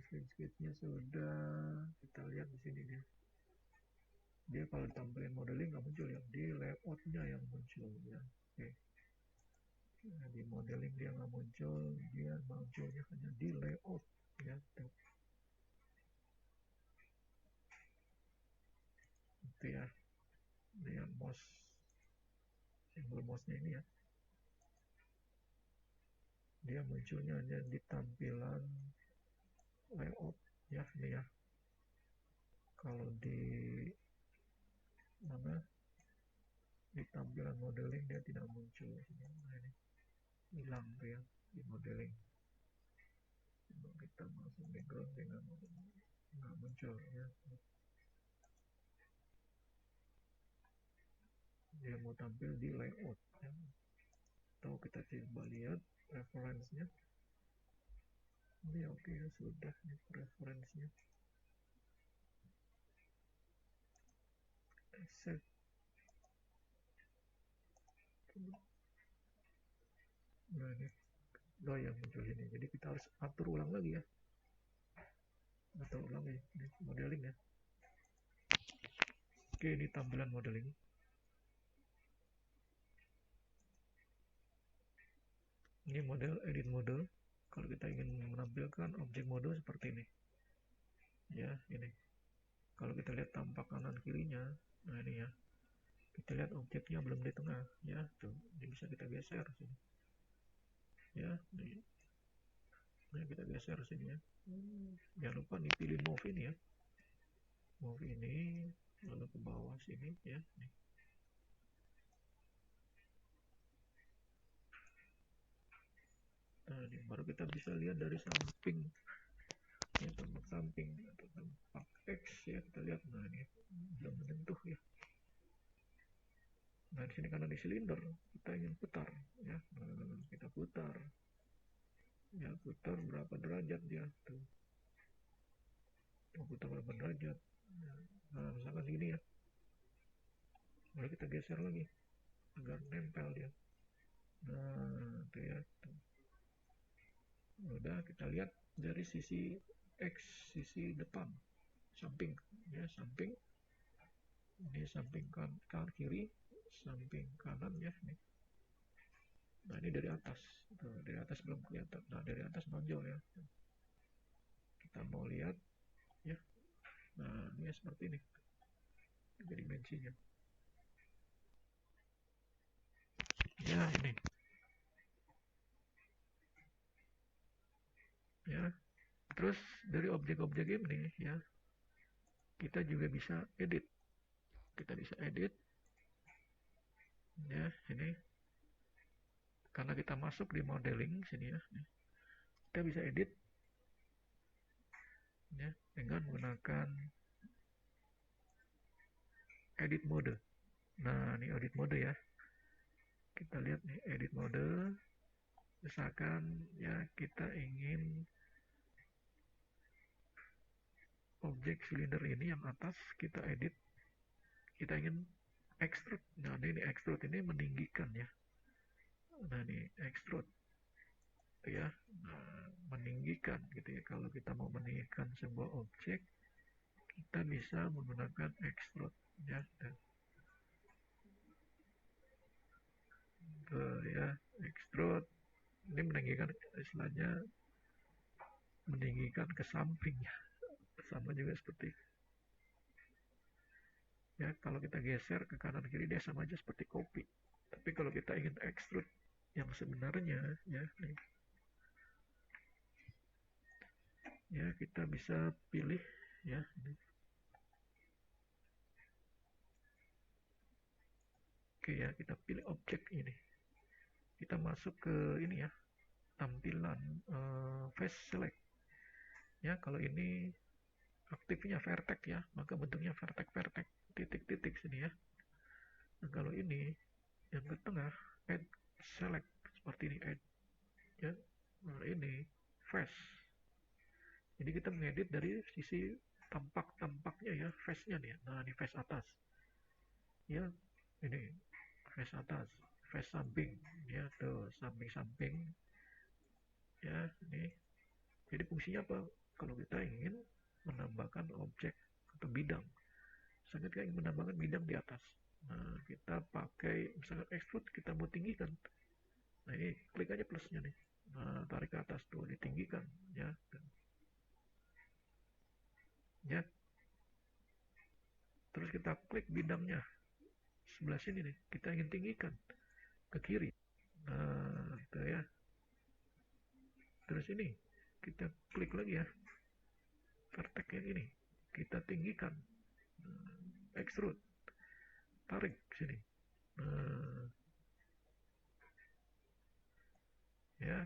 sketchnya sudah. Kita lihat di sini dia kalau ditampilkan modeling nggak muncul ya, di layoutnya yang muncul ya. Oke. Nah, di modeling dia nggak muncul, dia munculnya hanya di layout ya. Tuh. Itu ya, lihat mouse, simbol mouse-nya ini ya, dia munculnya hanya di tampilan layout ya, ini ya. Kalau di mana, di tampilan modeling dia tidak muncul. Nah, ini hilang tuh ya di modeling. Coba kita masuk background dengan nggak muncul ya. Dia mau tampil di layout ya. Atau kita coba lihat referensinya. Ini oke ya, sudah nih referensinya. Save. Nah ini yang muncul ini. Jadi kita harus atur ulang lagi ya. Atur ulang ya, ini modeling ya. Oke, ini tampilan modeling. Ini model edit mode. Kalau kita ingin menampilkan objek mode seperti ini. Ya, ini. Kalau kita lihat tampak kanan kirinya, nah ini ya. Kita lihat objeknya belum di tengah, ya. Tuh, ini bisa kita geser sini. Ya, ini. Nah, kita geser sini ya. Jangan lupa nih pilih move ini ya. Move ini lalu ke bawah sini ya. Nih. Nah, ini baru kita bisa lihat dari samping. Ya, tampak samping atau tampak X ya, kita lihat. Nah, ini belum menyentuh ya. Nah, di sini karena di silinder kita ingin putar ya. Nah, kita putar. Ya, putar berapa derajat dia tuh. Mau putar berapa derajat. Nah, misalkan gini ya. Lalu kita geser lagi agar nempel dia. Nah, itu ya. Tuh. Udah kita lihat dari sisi X, sisi depan, samping ya, samping. Ini samping kanan kiri, samping kanan ya. Nih. Nah, ini dari atas. Tuh, dari atas belum kelihatan. Nah, dari atas nonjol ya. Kita mau lihat ya. Nah, ini seperti ini. Jadi dimensinya. Ya, ini. Ya. Terus dari objek-objek ini ya, kita juga bisa edit. Kita bisa edit ya, ini. Karena kita masuk di modeling sini ya. Kita bisa edit ya dengan menggunakan edit mode. Nah, ini edit mode ya. Kita lihat nih edit mode. Misalkan ya kita ingin objek silinder ini yang atas kita edit. Kita ingin extrude. Nah, ini extrude ini meninggikan ya. Nah, ini extrude ya. Nah, meninggikan gitu ya. Kalau kita mau meninggikan sebuah objek, kita bisa menggunakan extrude ya. Ya, extrude ini meninggikan, istilahnya meninggikan ke samping ya. Sama juga seperti ya, kalau kita geser ke kanan kiri dia sama aja seperti copy. Tapi kalau kita ingin extrude yang sebenarnya ya nih, ya kita bisa pilih ya ini. Oke ya, kita pilih objek ini. Kita masuk ke ini ya, tampilan face select. Ya, kalau ini aktifnya vertex ya, maka bentuknya vertex titik-titik sini ya. Nah, kalau ini yang ke tengah add select seperti ini add ya. Nah, ini face. Jadi kita mengedit dari sisi tampak-tampaknya ya, face-nya nih. Nah, ini face atas. Ya, ini face atas, face samping ya, tuh samping-samping ya, ini. Jadi fungsinya apa? kalau kita ingin menambahkan objek atau bidang. Misalnya kita ingin menambahkan bidang di atas. Nah, kita pakai misalnya extrude, kita mau tinggikan. Nah, ini klik aja plusnya nih. Nah, tarik ke atas tuh, ditinggikan ya. Ya. Terus kita klik bidangnya sebelah sini nih. Kita ingin tinggikan ke kiri. Nah, itu ya. Terus ini kita klik lagi ya. Vertex yang ini kita tinggikan. Extrude. Tarik sini. Nah, ya,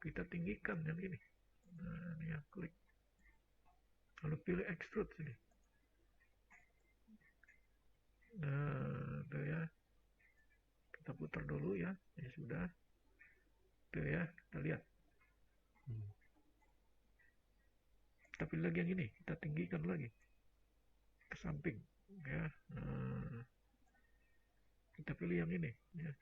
kita tinggikan yang ini. Nah, ini ya, klik. Lalu pilih extrude sini. Nah, itu ya. Kita putar dulu ya. Ya sudah. Itu ya, kita lihat. Kita pilih lagi yang ini. Kita tinggikan lagi ke samping. Ya. Nah, kita pilih yang ini. Ya.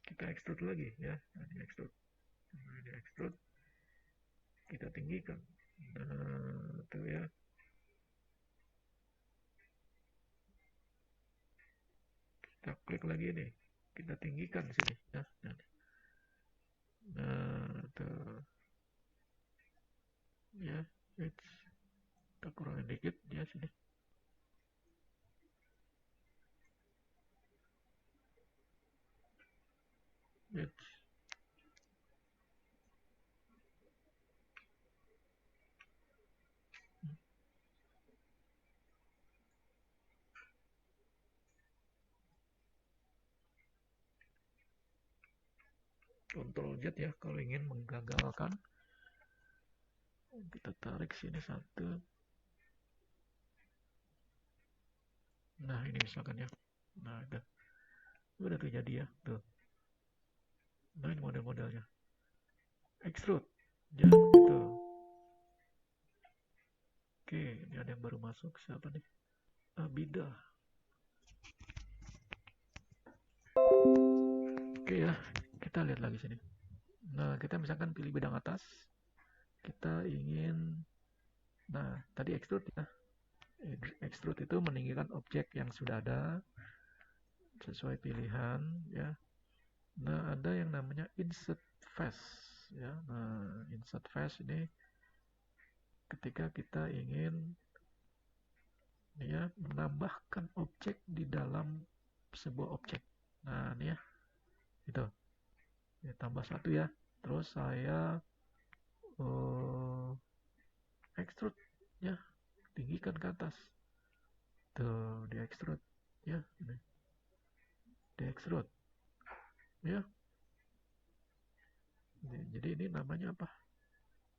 Kita extrude lagi ya. Nah, ini extrude. Nah, ini extrude. Kita tinggikan. Nah, itu ya. Kita klik lagi ini. Kita tinggikan sini ya. Nah, itu ya. Kita kurangin dikit ya sini. It's Ctrl Z ya kalau ingin menggagalkan. Kita tarik sini satu. Nah, ini misalkan ya. Nah, udah tuh jadi ya. Tuh. Nah, ini model-modelnya. Extrude. Ya, gitu. Oke, ini ada yang baru masuk. Siapa nih? Abida. Oke ya, kita lihat lagi sini. Nah, kita misalkan pilih bidang atas. Kita ingin, nah, tadi extrude ya. Extrude itu meninggikan objek yang sudah ada sesuai pilihan ya. Nah, ada yang namanya insert face ya. Nah, insert face ini ketika kita ingin ya menambahkan objek di dalam sebuah objek. Nah, ini ya. Itu. Ya, tambah satu ya. Terus saya extrude ya, tinggikan ke atas. Tuh, di extrude ya, ini. Di extrude. Ya. Jadi ini namanya apa?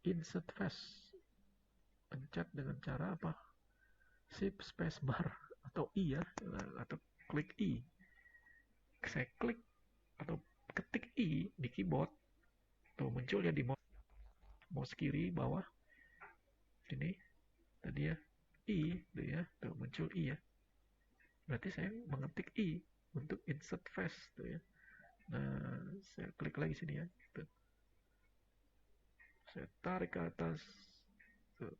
Insert face. Pencet dengan cara apa? Shift space bar atau I ya, atau klik I. Saya klik atau ketik I di keyboard. Tuh muncul ya di mouse kiri bawah. Sini tadi ya. I tuh ya, tuh muncul I ya. Berarti saya mengetik I untuk insert face tuh ya. Nah, saya klik lagi sini ya. Tuh. Saya tarik ke atas. Tuh.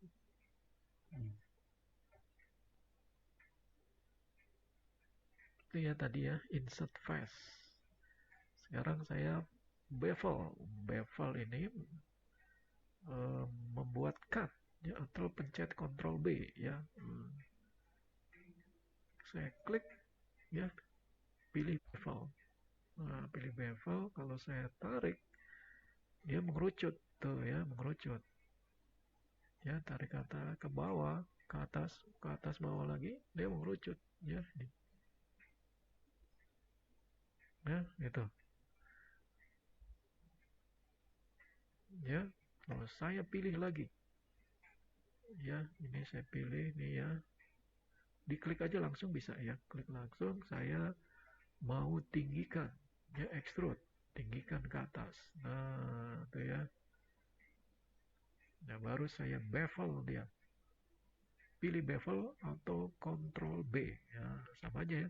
Itu ya tadi ya, insert face. Sekarang saya bevel. Bevel ini membuat cut ya, atau pencet Ctrl B ya. Saya klik ya, pilih bevel. Nah, pilih bevel, kalau saya tarik dia mengerucut tuh ya, mengerucut. Ya, tarik ke bawah, ke atas bawah lagi, dia mengerucut ya. Ya, gitu. Ya, kalau saya pilih lagi. Ya, ini saya pilih nih ya. Diklik aja langsung bisa ya. Klik langsung, saya mau tinggikan. Ya, extrude. Tinggikan ke atas. Nah, itu ya. Nah, baru saya bevel dia. Pilih bevel atau Ctrl B. Ya, sama aja ya.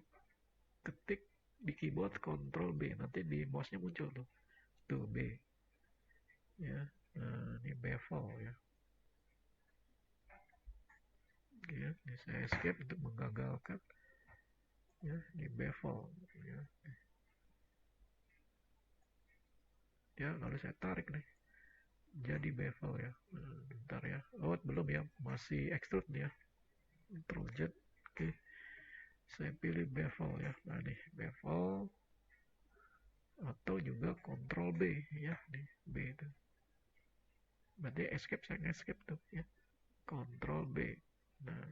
Ketik di keyboard Ctrl B. Nanti di mouse-nya muncul tuh. tuh B ya. Nah, ini bevel ya. Oke ya, ini saya escape untuk menggagalkan ya di bevel ya. Ya, lalu saya tarik nih jadi bevel ya. Bentar ya. Oh, belum ya, masih extrude nih ya. Control Z. Oke, saya pilih bevel ya. Nah nih bevel, atau juga Ctrl B ya, nih B itu. Berarti escape, saya escape tuh ya. Ctrl B. Nah,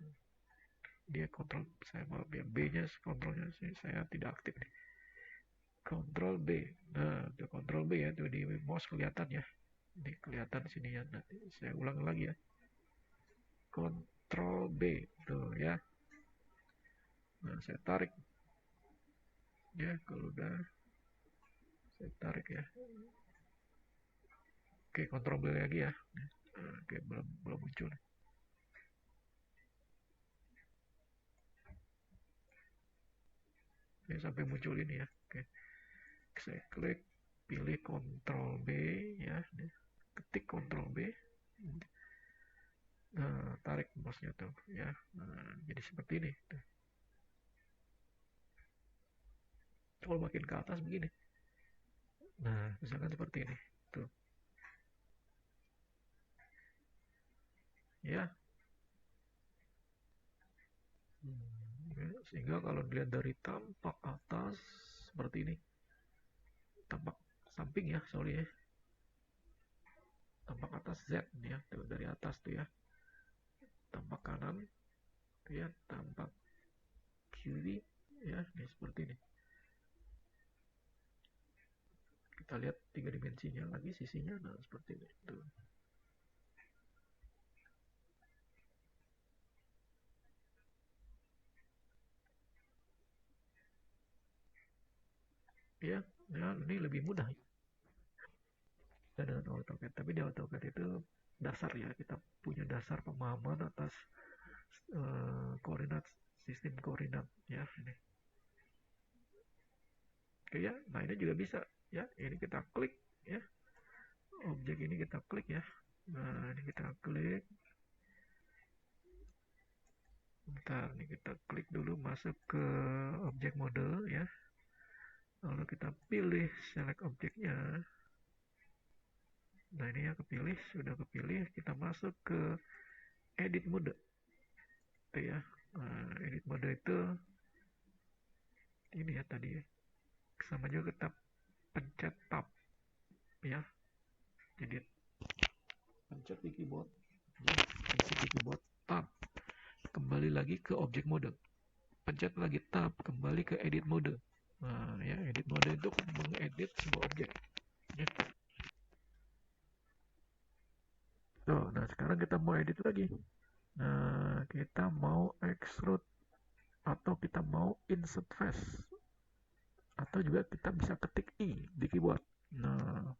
dia kontrol, saya mau ya B-nya, kontrolnya saya tidak aktif nih. Ctrl B. Nah, itu Ctrl B ya, tuh di mouse kelihatan ya. Ini kelihatan sini ya. Nanti saya ulang lagi ya. Ctrl B tuh ya. Nah, saya tarik ya. Kalau udah saya tarik ya. Oke, Ctrl B lagi ya. Oke, belum belum muncul. Oke, sampai muncul ini ya. Oke, saya klik, pilih Ctrl B ya. Ketik Ctrl B. Nah, tarik mouse-nya tuh ya. Nah, jadi seperti ini. Tuh. Kalau makin ke atas begini. Nah, misalkan seperti ini. Tuh. Ya. Ya, sehingga kalau dilihat dari tampak atas seperti ini. Tampak samping ya, sorry ya. Tampak atas Z ya, tuh, dari atas tuh ya. Tampak kanan tuh ya, tampak kiri ya, ini seperti ini. Kita lihat tiga dimensinya lagi, sisinya, nah seperti ini. Tuh. Ya, ya, ini lebih mudah ya dengan AutoCAD. Tapi di AutoCAD itu dasar ya, kita punya dasar pemahaman atas koordinat, sistem koordinat ya ini. Oke ya, nah ini juga bisa ya. Ini kita klik ya, objek ini kita klik ya. Nah ini kita klik. Bentar, ini kita klik dulu masuk ke objek model ya. Lalu kita pilih select objeknya. Nah ini ya kepilih, sudah kepilih, kita masuk ke edit mode. Itu ya. Nah, edit mode itu ini ya tadi ya. Sama juga kita pencet tab ya. Jadi pencet di keyboard. Ya, pencet di keyboard tab. Kembali lagi ke objek mode. Pencet lagi tab, kembali ke edit mode. Nah, ya edit mode itu mengedit sebuah objek. Ya. Tuh, nah sekarang kita mau edit lagi. Nah, kita mau extrude atau kita mau insert face, atau juga kita bisa ketik I di keyboard. Nah,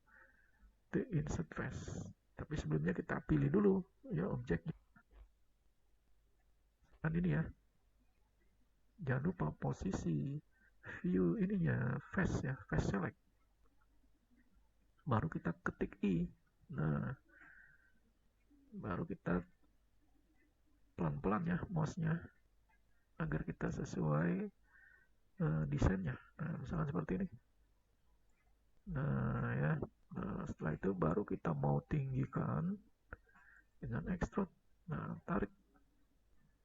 itu insert face. Tapi sebelumnya kita pilih dulu ya objeknya. Kan ini ya. Jangan lupa posisi view ininya face ya, face select. Baru kita ketik I. Nah, baru kita pelan-pelan ya mouse-nya agar kita sesuai desainnya. Nah, misalkan seperti ini. Nah, ya. Nah, setelah itu baru kita mau tinggikan dengan extrude. Nah, tarik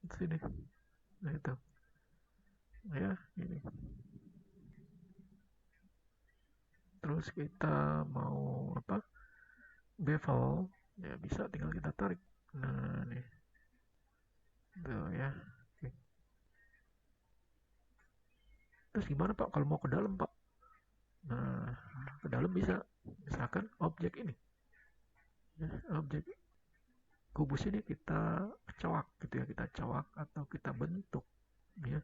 ke sini. Nah, itu. Ya, ini. Terus kita mau apa? Bevel. Ya, bisa tinggal kita tarik. Nah, nih. Tuh ya. Oke. Terus gimana Pak kalau mau ke dalam Pak? Nah, ke dalam bisa. Misalkan objek ini. Ya, objek kubus ini kita cowak gitu ya, kita cowak atau kita bentuk ya,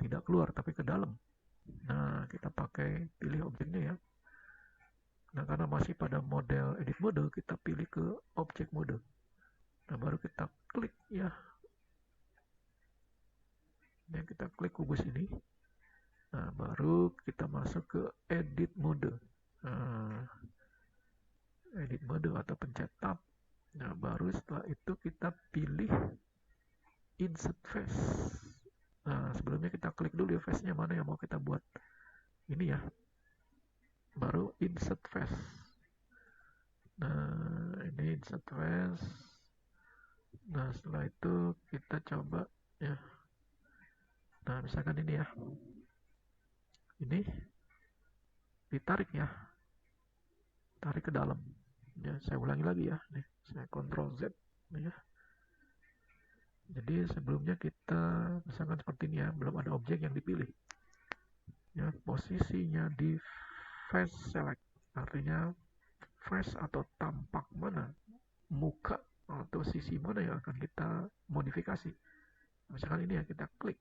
tidak keluar tapi ke dalam. Nah, kita pakai pilih objeknya ya. Nah, karena masih pada model edit mode, kita pilih ke object mode. Nah, baru kita klik ya. Nah, kita klik kubus ini. Nah, baru kita masuk ke edit mode. Nah, baru insert face. Nah, ini insert face. Nah, setelah itu kita coba ya. Nah, misalkan ini ya. Ini ditarik ya. Tarik ke dalam. Ya, saya ulangi lagi ya. Nih, saya Ctrl Z nih ya. Jadi sebelumnya kita misalkan seperti ini ya, belum ada objek yang dipilih. Ya, posisinya di face select. Artinya face atau tampak mana, muka atau sisi mana yang akan kita modifikasi. Misalkan ini ya, kita klik.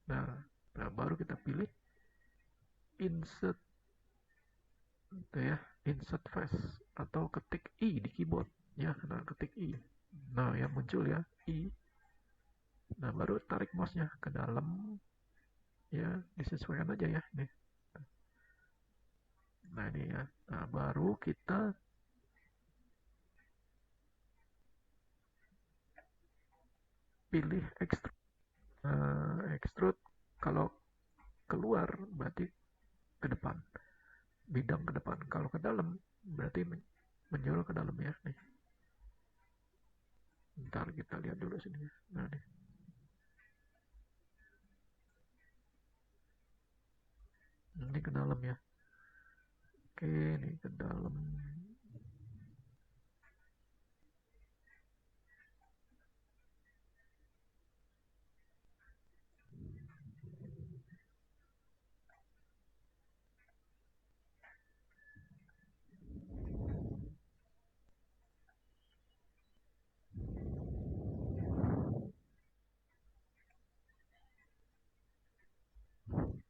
Nah, baru kita pilih insert itu ya, insert face atau ketik I di keyboard ya. Nah, ketik I. Nah, yang muncul ya I. Nah, baru tarik mouse-nya ke dalam ya, disesuaikan aja ya nih. Nah, ini ya. Nah, baru kita pilih extrude. Extrude kalau keluar berarti ke depan, bidang ke depan. Kalau ke dalam berarti menjual ke dalam ya nih. Ntar kita lihat dulu sini ya. Nah, nih. Ini ke dalam ya. Oke, ini ke dalam.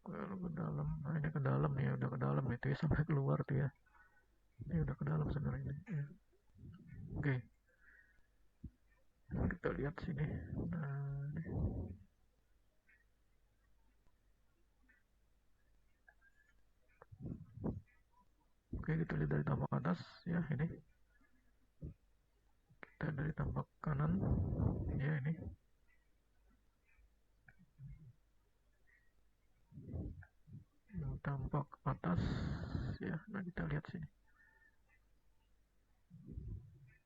Kalau ke dalam, nah ini ke dalam nih, udah ke dalam itu ya, sampai keluar tuh ya. Ini udah ke dalam sebenarnya. Ya. Oke, kita lihat sini. Nah, ini. Oke, kita lihat dari tampak atas ya ini. Kita dari tampak kanan ya ini. Yang tampak atas ya. Nah, kita lihat sini.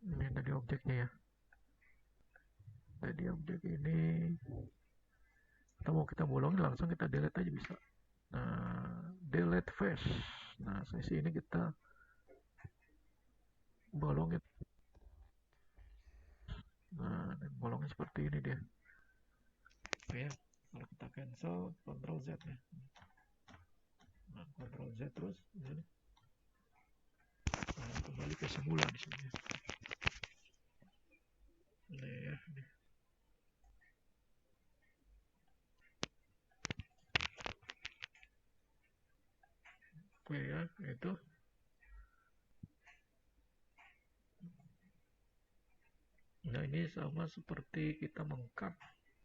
Ini dari objeknya ya. Jadi objek ini, atau mau kita bolongin langsung kita delete aja bisa. Nah, delete face. Nah, sesi ini kita bolongin. Nah, dan bolongnya seperti ini dia. Oke ya, kalau kita cancel, Ctrl Z ya. Nah, Ctrl Z terus, ini. Nah, kembali ke semula di sini. Ini ya, ini. Oke ya, itu. Nah, ini sama seperti kita meng-cut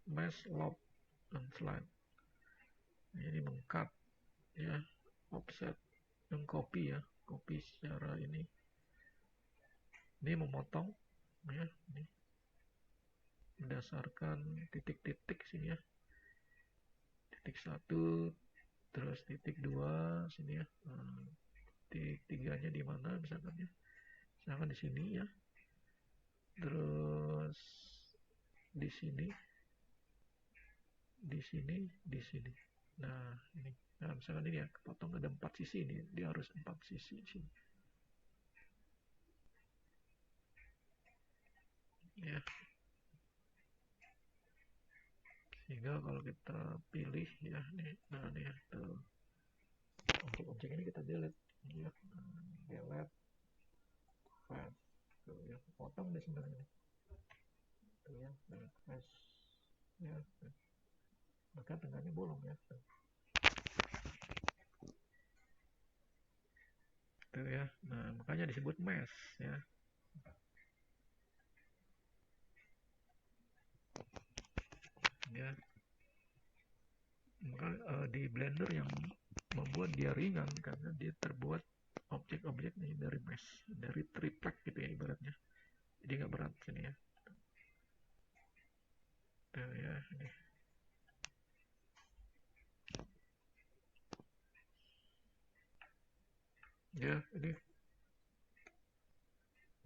mesh, loop, dan slide. Ini meng-cut ya, offset, dan copy ya, copy secara ini. Ini memotong ya, ini berdasarkan titik-titik sini ya. Titik 1, terus titik 2 sini ya. Nah, titik 3-nya di mana misalkan ya. Misalkan di sini ya. Terus di sini, di sini, di sini. Nah, ini. Nah, misalkan ini ya, kepotong ada 4 sisi ini, dia harus 4 sisi sini. Ya. Sehingga kalau kita pilih ya, nih, nah nih ya, tuh. Objek-objek ini kita delete. Ya, delete, file. Tuh ya, potong deh sebenarnya. Tuh ya, delete file. Ya, maka tengahnya bolong ya. Tuh ya. Nah, makanya disebut mesh ya. Ya. Maka di Blender yang membuat dia ringan karena dia terbuat objek-objek nih dari mesh, dari triplek gitu ya ibaratnya. Jadi nggak berat sini ya. Tuh ya, ini. Ya, ini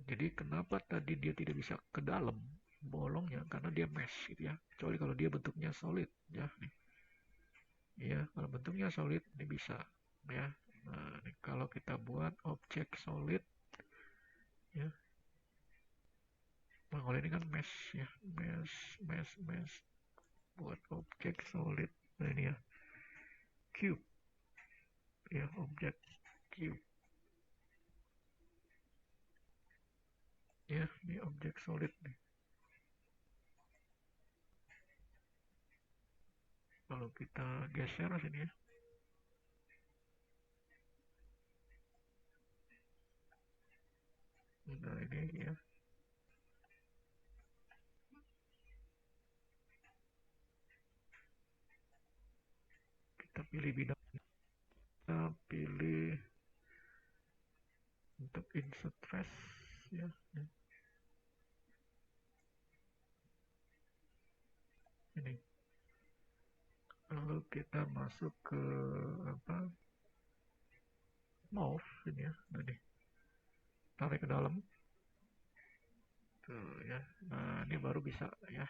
jadi kenapa tadi dia tidak bisa ke dalam bolongnya karena dia mesh gitu ya. Kecuali kalau dia bentuknya solid ya. Nih. Ya, kalau bentuknya solid ini bisa ya. Nah, ini kalau kita buat objek solid ya. Nah, kalau ini kan mesh ya, mesh buat objek solid. Nah, ini ya, cube ya, objek cube ya, ini objek solid nih. Kalau kita geser sini ya, nah ini ya, kita pilih bidang, kita pilih untuk insert trash ya, ini. Lalu kita masuk ke apa, mouse ini ya, nah ini, tarik ke dalam, tuh ya, nah ini baru bisa ya,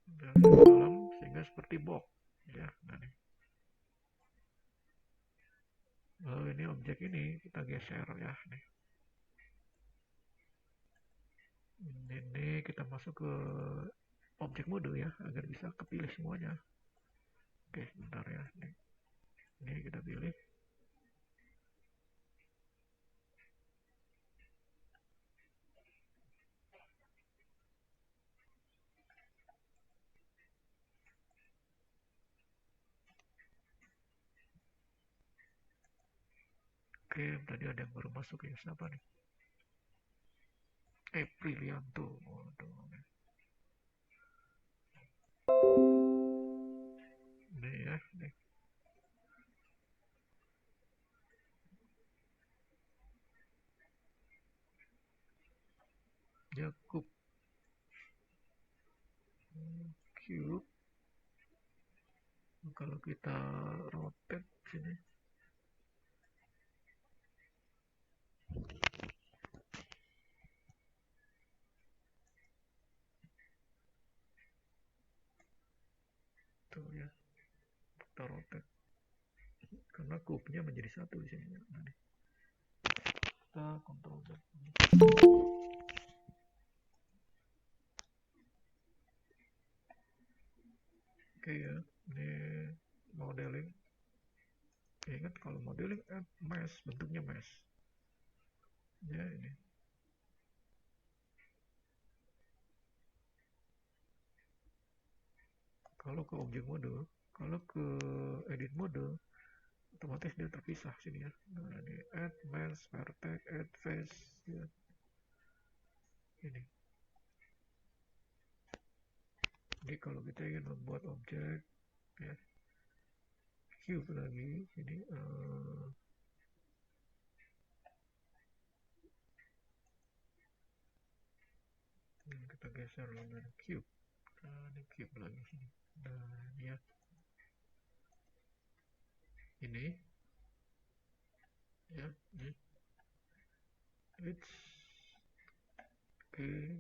dari dalam sehingga seperti box ya, nah ini. Lalu ini objek ini kita geser ya, nih. Ini kita masuk ke objek mode ya, agar bisa kepilih semuanya. Oke, sebentar ya, ini kita pilih. Oke, tadi ada yang baru masuk ya, siapa nih? Prilianto. Waduh. Ini ya, nih. Jakub Cube. Kalau kita rotate sini, tuh ya, kita rotate. Karena cube-nya menjadi satu di sini. Nah, nih. Kita control Z. Oke ya, ini modeling. Ingat kalau modeling mesh, bentuknya mesh. Ya ini. Kalau ke objek mode, kalau ke edit mode, otomatis dia terpisah sini ya. Nah, ini add mesh, vertex, add face ya. Ini. Jadi kalau kita ingin membuat objek ya, cube lagi sini kita geser dengan cube. Nah, ini cube lagi sini. Nah, ini ya. Ini ya, ini. It's oke. Okay.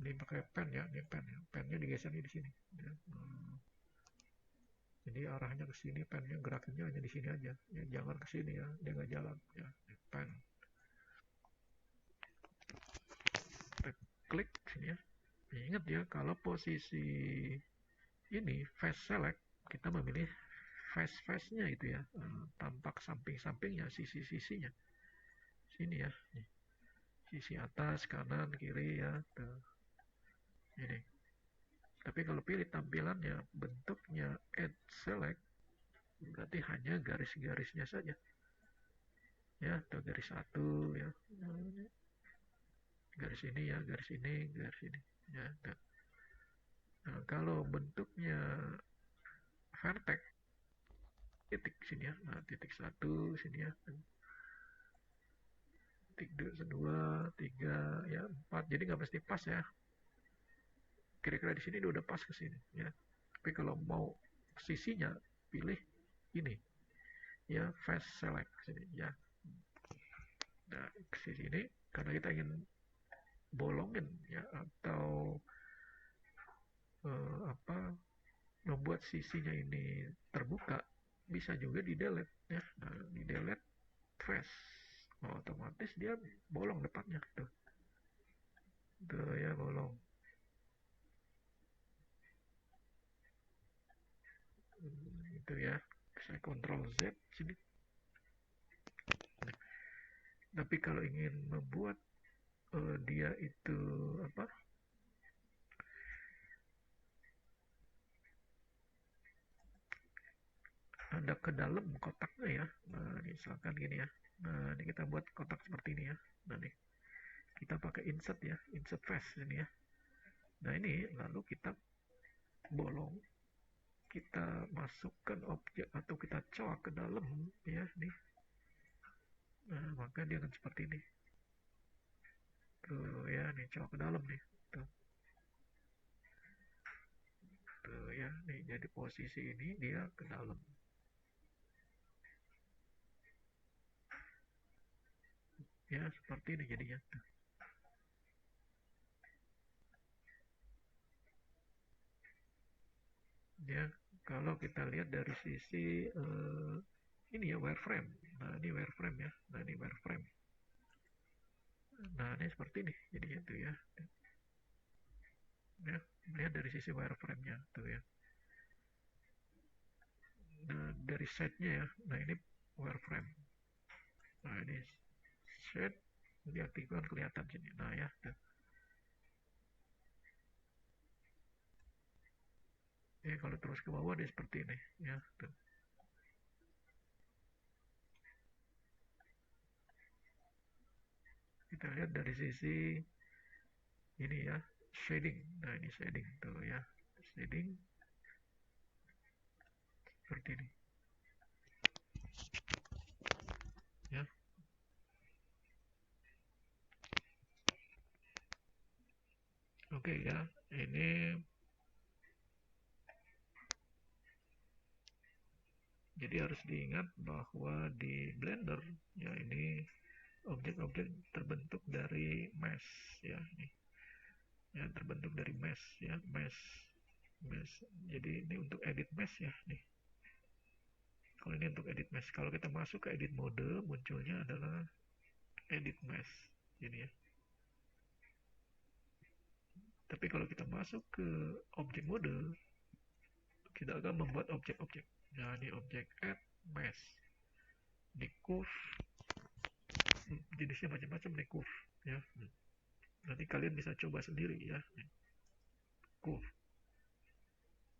Ini pakai pen ya, ini pen ya. Pennya digeser di sini. Ya. Jadi arahnya ke sini, pennya gerakannya hanya di sini aja. Ya, jangan ke sini ya, dia nggak jalan. Ya, pen. Kita klik sini ya. Ingat ya, kalau posisi ini face select, kita memilih face-face-nya itu ya, tampak samping-sampingnya, sisi-sisinya. Sini ya, nih. Sisi atas, kanan, kiri ya. Tuh. Ini. Tapi kalau pilih tampilannya, bentuknya add select, berarti hanya garis-garisnya saja. Ya, tuh garis satu ya. Garis ini ya, garis ini, garis ini. Ya, tuh. Nah, kalau bentuknya vertex, titik sini ya. Nah, titik satu sini ya. Titik dua, tiga, ya, empat. Jadi nggak mesti pas ya. Kira-kira di sini udah pas ke sini ya. Tapi kalau mau sisinya, pilih ini ya, fast select sini ya. Nah, ke sini karena kita ingin bolongin ya, atau apa, membuat sisinya ini terbuka, bisa juga di delete ya. Nah, di delete fast, otomatis dia bolong depannya tuh ya, bolong. Itu ya, saya kontrol Z sini. Nah, tapi kalau ingin membuat dia itu apa, ada ke dalam kotaknya ya. Nah, misalkan gini ya. Nah, ini kita buat kotak seperti ini ya. Nah, nih kita pakai insert ya, insert face ini ya. Nah, ini lalu kita bolong, kita masukkan objek atau kita coak ke dalam ya nih. Nah, maka dia akan seperti ini. Tuh ya, nih coak ke dalam nih. Tuh, tuh ya, nih jadi posisi ini dia ke dalam. Ya, seperti ini jadinya. Tuh. Ya, kalau kita lihat dari sisi ini ya, wireframe. Nah, ini wireframe ya. Nah, ini wireframe. Nah, ini seperti ini jadinya tuh ya. Ya, melihat dari sisi wireframe-nya tuh ya. Nah, dari set-nya ya. Nah, ini wireframe. Nah, ini set diaktifkan, kelihatan sini. Nah, ya. Tuh. Ya, kalau terus ke bawah dia seperti ini ya. Tuh. Kita lihat dari sisi ini ya, shading. Nah, ini shading tuh ya. Shading seperti ini ya. Oke ya, ini jadi harus diingat bahwa di Blender ya, ini objek-objek terbentuk dari mesh ya, ini ya, terbentuk dari mesh ya, mesh. Jadi ini untuk edit mesh ya nih. Kalau ini untuk edit mesh, kalau kita masuk ke edit mode, munculnya adalah edit mesh ini ya. Tapi kalau kita masuk ke objek mode, kita akan membuat objek-objek. Nah, ini objek add mesh, di curve, jenisnya macam-macam nih curve ya. Nanti kalian bisa coba sendiri ya. Curve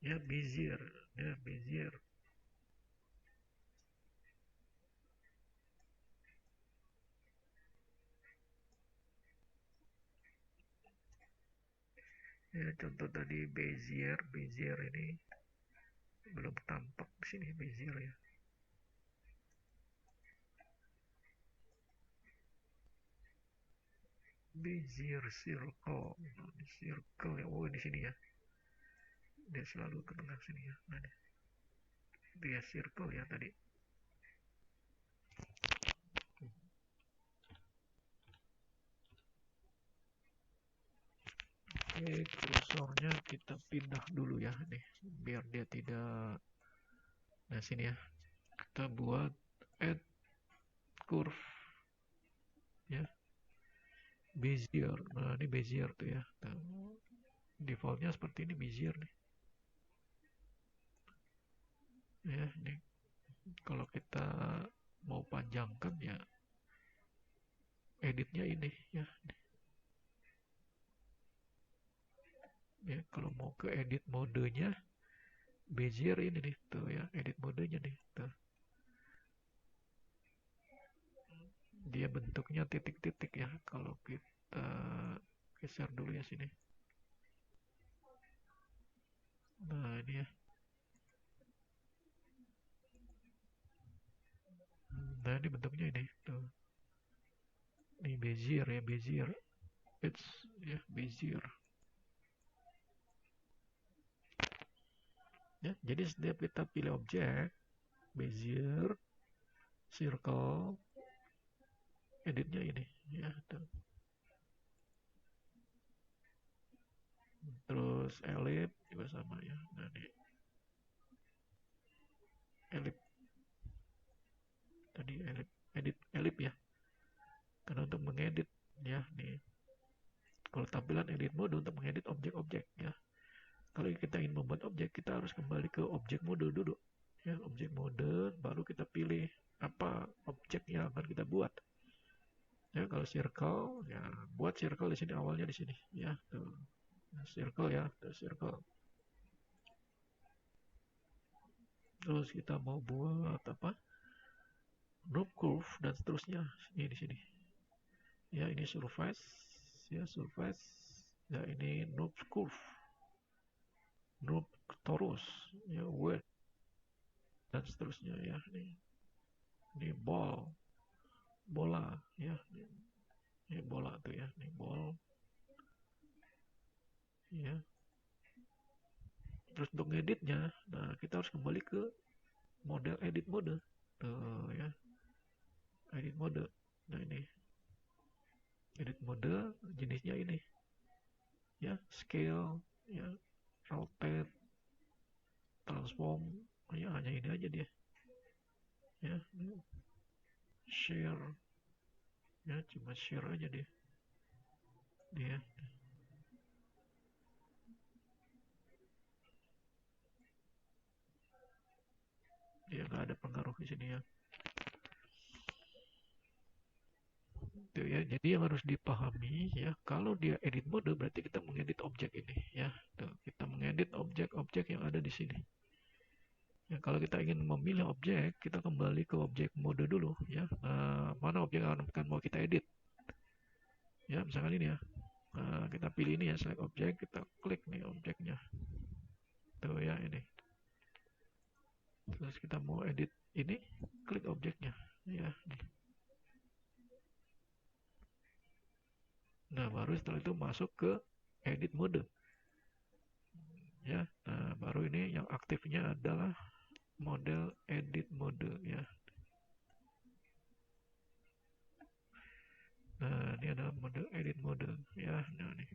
ya, bezier ya, bezier ya. Contoh tadi bezier ini belum tampak di sini bezier ya. Bezier circle, circle ya. Oh, di sini ya, dia selalu ke tengah sini ya. Nah, dia circle ya tadi. Oke, kursornya kita pindah dulu ya nih, biar dia tidak. Nah, sini ya, kita buat add curve ya, bezier. Nah, ini bezier tuh ya. Nah, defaultnya seperti ini bezier nih ya. Ini kalau kita mau panjangkan ya, editnya ini ya. Ya, kalau mau ke edit modenya, bezier ini nih tuh ya, edit modenya nih tuh. Dia bentuknya titik-titik ya. Kalau kita geser dulu ya sini. Nah, ini ya. Nah, ini bentuknya ini tuh. Ini bezier ya, bezier. It's ya, bezier. Ya, jadi setiap kita pilih objek, Bezier, circle, editnya ini, ya. Terus ellipse juga sama ya. Nah, ini ellipse tadi edit ellipse ya. Karena untuk mengedit ya nih. Kalau tampilan edit mode untuk mengedit objek-objek ya. Kalau kita ingin membuat objek, kita harus kembali ke objek mode dulu. Ya, objek mode, baru kita pilih apa objek yang akan kita buat. Ya, kalau circle, ya buat circle di sini awalnya di sini. Ya, tuh. Circle ya, tuh, circle. Terus kita mau buat apa? Noob curve dan seterusnya. Ini di sini. Ya, ini surface. Ya, surface. Ya, ini noob curve. Noob torus. Ya, width dan seterusnya ya. Ini ball, bola ya. Ini bola tuh ya. Ini ball ya. Terus untuk ngeditnya, nah kita harus kembali ke model edit mode. Tuh ya, edit mode. Nah ini edit mode jenisnya ini ya, scale ya, rotate, transform, ya hanya ini aja dia. Ya, share ya, cuma share aja dia dia nggak ada pengaruh di sini ya. Tuh ya, jadi yang harus dipahami ya, kalau dia edit mode berarti kita mengedit objek ini ya. Tuh, kita mengedit objek-objek yang ada di sini. Ya, kalau kita ingin memilih objek, kita kembali ke objek mode dulu ya. Mana objek yang akan mau kita edit? Ya, misalkan ini ya. Kita pilih ini ya, select objek, kita klik nih objeknya. Tuh ya ini. Terus kita mau edit ini, klik objeknya. Ya. Nah, baru setelah itu masuk ke edit mode. Ya, nah baru ini yang aktifnya adalah model edit mode ya. Nah, ini ada model edit mode ya. Nah, nih.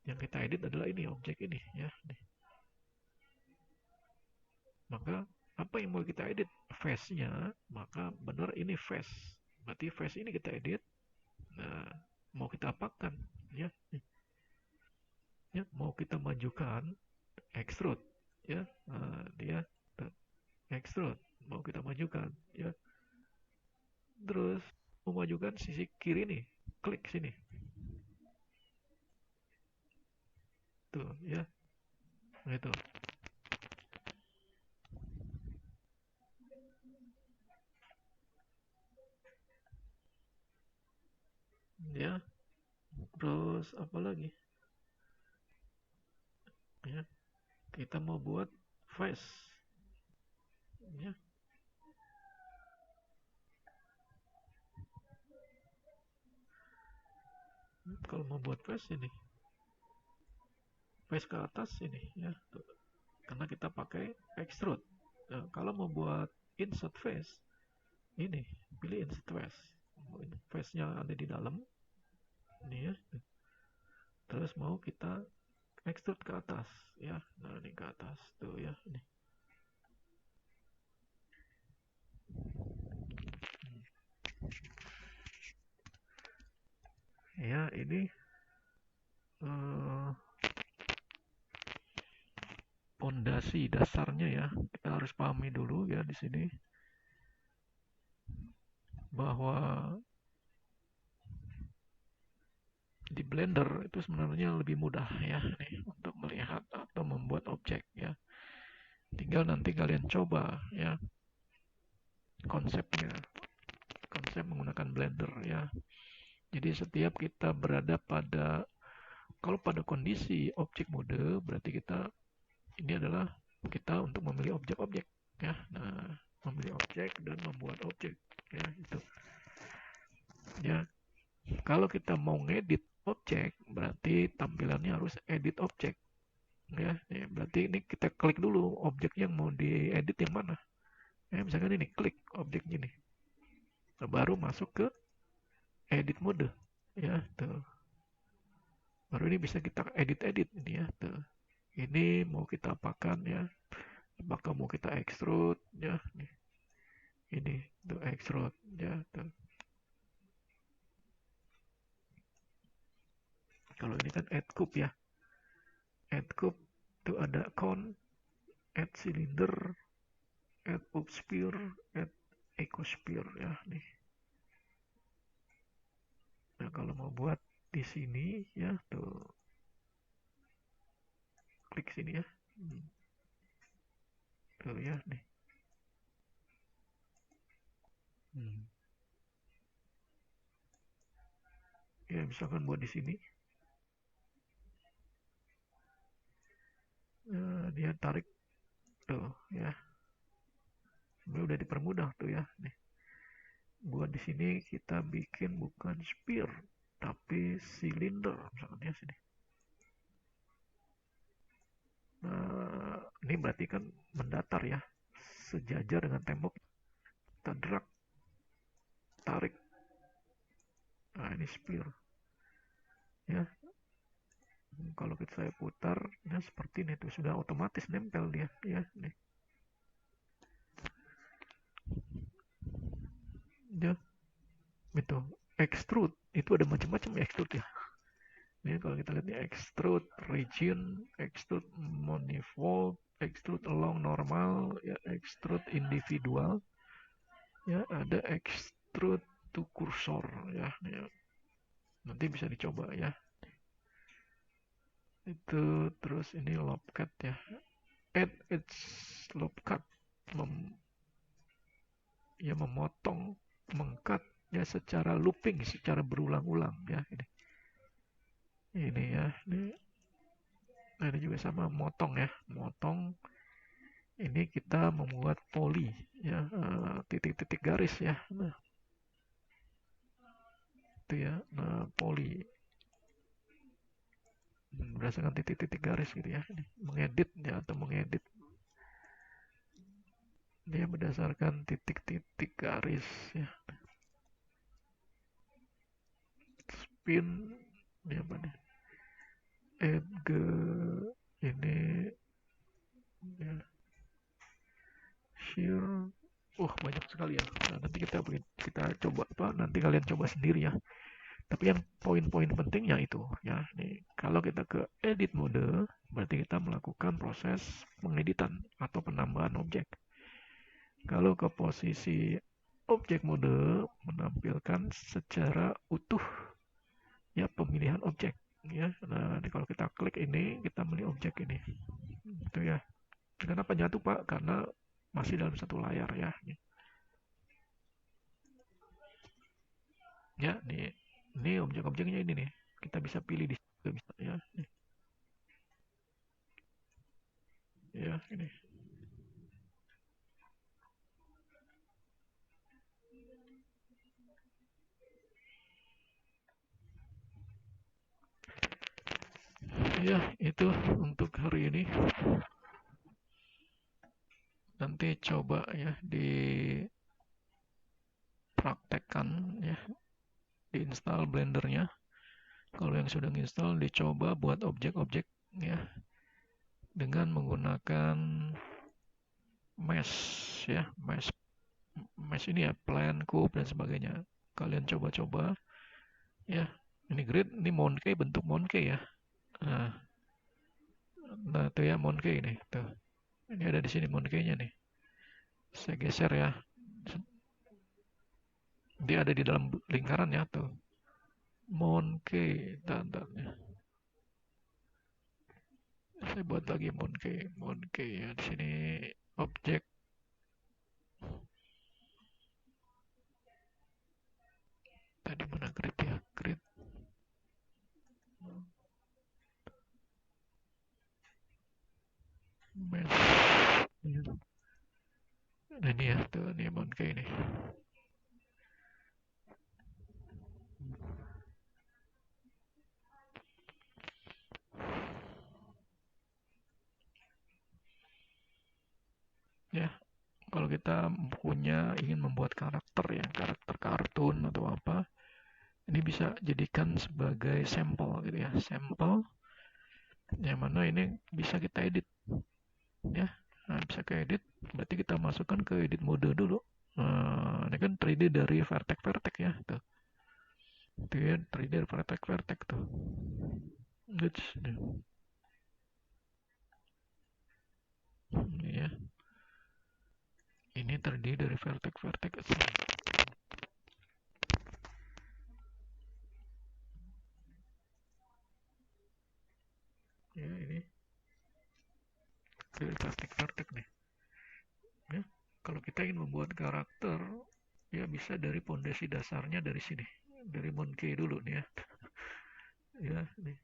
Yang kita edit adalah ini objek ini ya. Nih. Maka apa yang mau kita edit? Face-nya, maka benar ini face. Berarti face ini kita edit. Nah, mau kita apakan? Ya, ya mau kita majukan, extrude, ya, dia extrude, mau kita majukan, ya. Terus memajukan sisi kiri nih, klik sini, tuh, ya, gitu, ya. Terus apa lagi? Ya, kita mau buat face, ya. Kalau mau buat face ini, face ke atas ini, ya, tuh. Karena kita pakai extrude. Nah, kalau mau buat insert face, ini pilih insert face. Face-nya ada di dalam, ini ya. Terus mau kita extrude ke atas, ya. Nah, ini ke atas, tuh ya, ini. Ya, ini pondasi dasarnya ya. Kita harus pahami dulu ya di sini bahwa di Blender itu sebenarnya lebih mudah ya nih untuk melihat atau membuat objek ya. Tinggal nanti kalian coba ya konsepnya, konsep menggunakan Blender ya. Jadi setiap kita berada pada kalau pada kondisi objek mode berarti kita ini adalah kita untuk memilih objek-objek ya. Nah, memilih objek dan membuat objek ya itu. Ya, kalau kita mau ngedit objek berarti tampilannya harus edit objek ya. Ya berarti Nanti ini kita klik dulu objek yang mau diedit yang mana. Misalkan ini klik objeknya nih. Nah, baru masuk ke edit mode. Ya, tuh. Baru ini bisa kita edit-edit ini ya, tuh. Ini mau kita apakan ya? Apakah mau kita extrude ya? Nih. Ini tuh extrude ya, tuh. Kalau ini kan add cube ya. Add cube tuh ada cone, add cylinder, add sphere, add ecosphere ya nih. Nah, kalau mau buat di sini ya tuh klik sini ya. Tuh ya nih. Ya misalkan buat di sini. Dia tarik tuh ya. Sebenarnya udah dipermudah tuh ya nih. Buat di sini kita bikin bukan sphere tapi silinder misalkan ya sini. Nah, ini berarti kan mendatar ya, sejajar dengan tembok. Kita drag, tarik. Nah, ini sphere ya. Kalau kita saya putar, ya seperti ini tuh sudah otomatis nempel dia ya nih. Ya, itu extrude itu ada macam-macam extrude ya. Ini kalau kita lihat nih extrude region, extrude manifold, extrude along normal, ya extrude individual, ya ada extrude to cursor ya. Ya. Nanti bisa dicoba ya. Itu terus ini lob cut ya. Add edge lob cut ya memotong, mengkat ya secara looping, secara berulang-ulang ya ini ya ini. Nah, ini juga sama motong ya, motong. Ini kita membuat poli ya, titik-titik garis ya. Nah, itu ya. Nah, poli berdasarkan titik-titik garis gitu ya. Ini mengedit ya atau mengedit dia berdasarkan titik-titik garis ya. Spin ini apa nih? Edge ini ya, shear. Banyak sekali ya. Nah, nanti kita coba apa? Nanti kalian coba sendiri ya. Tapi yang poin-poin pentingnya itu ya, nih kalau kita ke edit mode, berarti kita melakukan proses pengeditan atau penambahan objek. Kalau ke posisi objek mode, menampilkan secara utuh ya pemilihan objek ya. Nah, kalau kita klik ini, kita milih objek ini. Itu ya. Kenapa jatuh Pak? Karena masih dalam satu layar ya. Ya, ini objek-objeknya ini nih. Kita bisa pilih di situ bisa ya. Nih. Ya, ini. Ya, itu untuk hari ini. Nanti coba ya dipraktekkan ya, diinstal Blendernya. Kalau yang sudah install dicoba buat objek-objek ya dengan menggunakan mesh ya, mesh ini ya, plan, cube dan sebagainya. Kalian coba-coba ya. Ini grid, ini Monkey, bentuk Monkey ya. Nah, nah itu ya Monkey ini tuh. Ini ada di sini Monkey-nya nih. Saya geser ya. Dia ada di dalam lingkaran ya tuh. Monkey, tanda-tandanya. Saya buat lagi Monkey ya di sini objek. Tadi mana grid ya? Grid. Mesh. Nah, ini ya tuh ini Monkey ini. ya. Kalau kita ingin membuat karakter ya, karakter kartun atau apa, ini bisa jadikan sebagai sampel gitu ya, sampel yang mana ini bisa kita edit ya. Nah, bisa ke edit, berarti kita masukkan ke edit mode dulu. Nah, ini kan 3D dari vertex ya, tuh. Itu ya 3D dari vertex tuh. Good. Ini ya. Ini terdiri dari vertex. Ya, ini dari vertex nih. Ya. Kalau kita ingin membuat karakter, ya bisa dari pondasi dasarnya dari sini. Dari Monkey dulu nih ya. Ya, nih.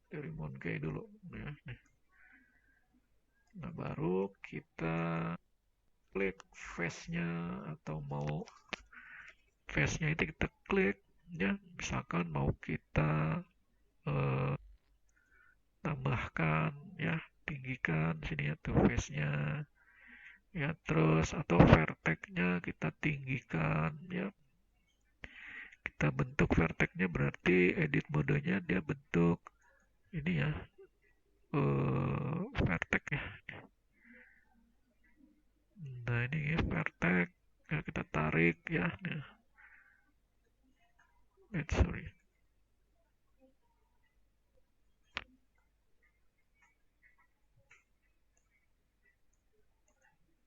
Dari Monkey dulu. Ya, nih. Nah, baru kita klik face-nya atau mau face-nya itu kita klik ya. Misalkan mau kita eh, tambahkan ya, tinggikan sini ya tuh face-nya ya, terus atau vertex-nya kita tinggikan ya, kita bentuk vertex-nya, berarti edit modenya dia bentuk ini ya, vertex ya. Nah ini ya vertex ya, kita tarik ya. Nah, sorry,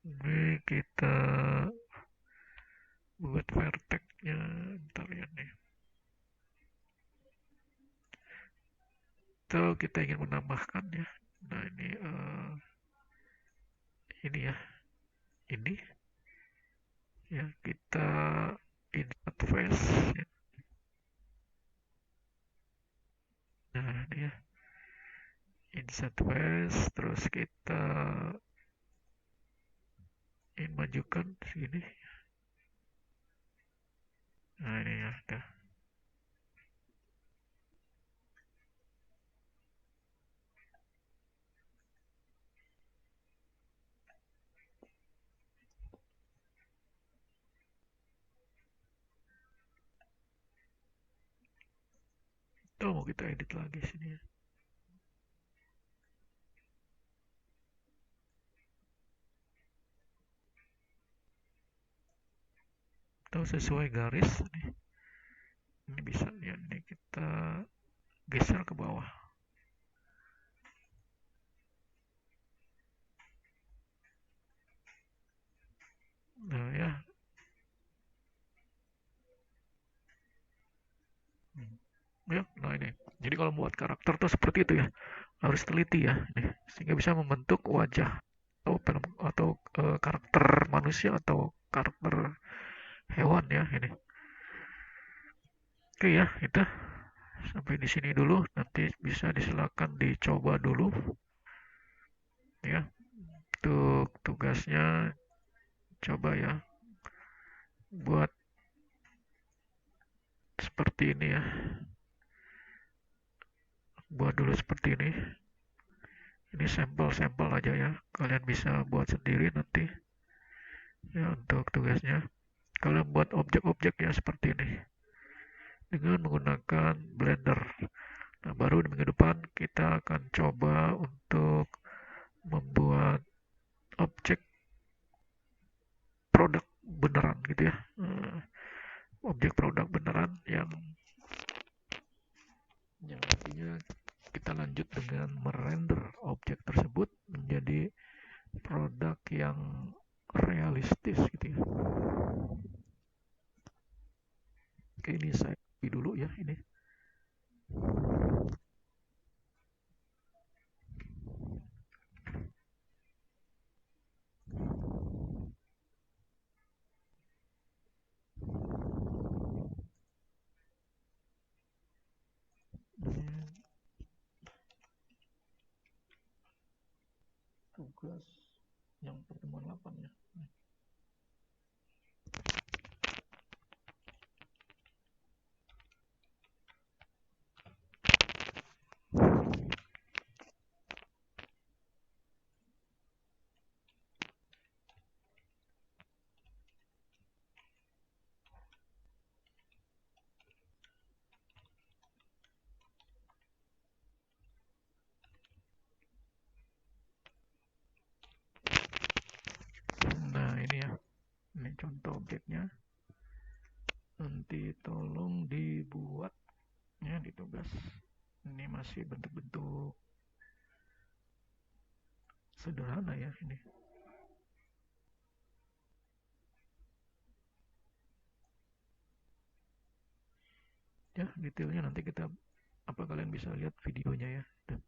ini kita buat vertex-nya, ntar ya nih. Atau kita ingin menambahkan ya. Nah ini ya, ini ya kita insert face ya. Nah ini ya, insert face, terus kita ingin majukan sini. Nah ini ya, udah. Atau mau kita edit lagi sini ya. Atau sesuai garis nih. Ini bisa ya, ini kita geser ke bawah. Nah ya. Ya, nah ini. Jadi kalau buat karakter tuh seperti itu ya. Harus teliti ya, nih. Sehingga bisa membentuk wajah atau karakter manusia atau karakter hewan ya ini. Oke ya, itu sampai di sini dulu. Nanti bisa disilakan dicoba dulu ya. Untuk tugasnya coba ya buat seperti ini ya. Buat dulu seperti ini. Ini sampel-sampel aja ya. Kalian bisa buat sendiri nanti ya untuk tugasnya. Kalian buat objek-objek ya seperti ini dengan menggunakan Blender. Nah, baru di minggu depan kita akan coba untuk membuat objek produk beneran gitu ya. Objek produk beneran yang nantinya kita lanjut dengan merender objek tersebut menjadi produk yang realistis gitu ya. Oke, ini saya dulu ya ini. Tugas yang pertemuan 8 ya. objeknya. Nanti tolong dibuat ya di tugas. Ini masih bentuk-bentuk sederhana ya ini. Ya, detailnya nanti kita kalian bisa lihat videonya ya. Tuh.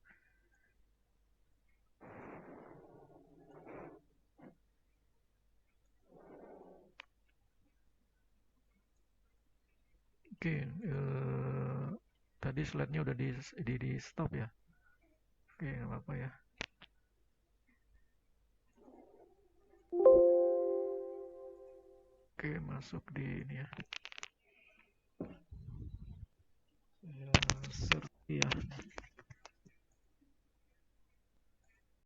Oke, tadi slide-nya udah di stop ya. Oke, nggak apa-apa ya. Oke, masuk di ini ya.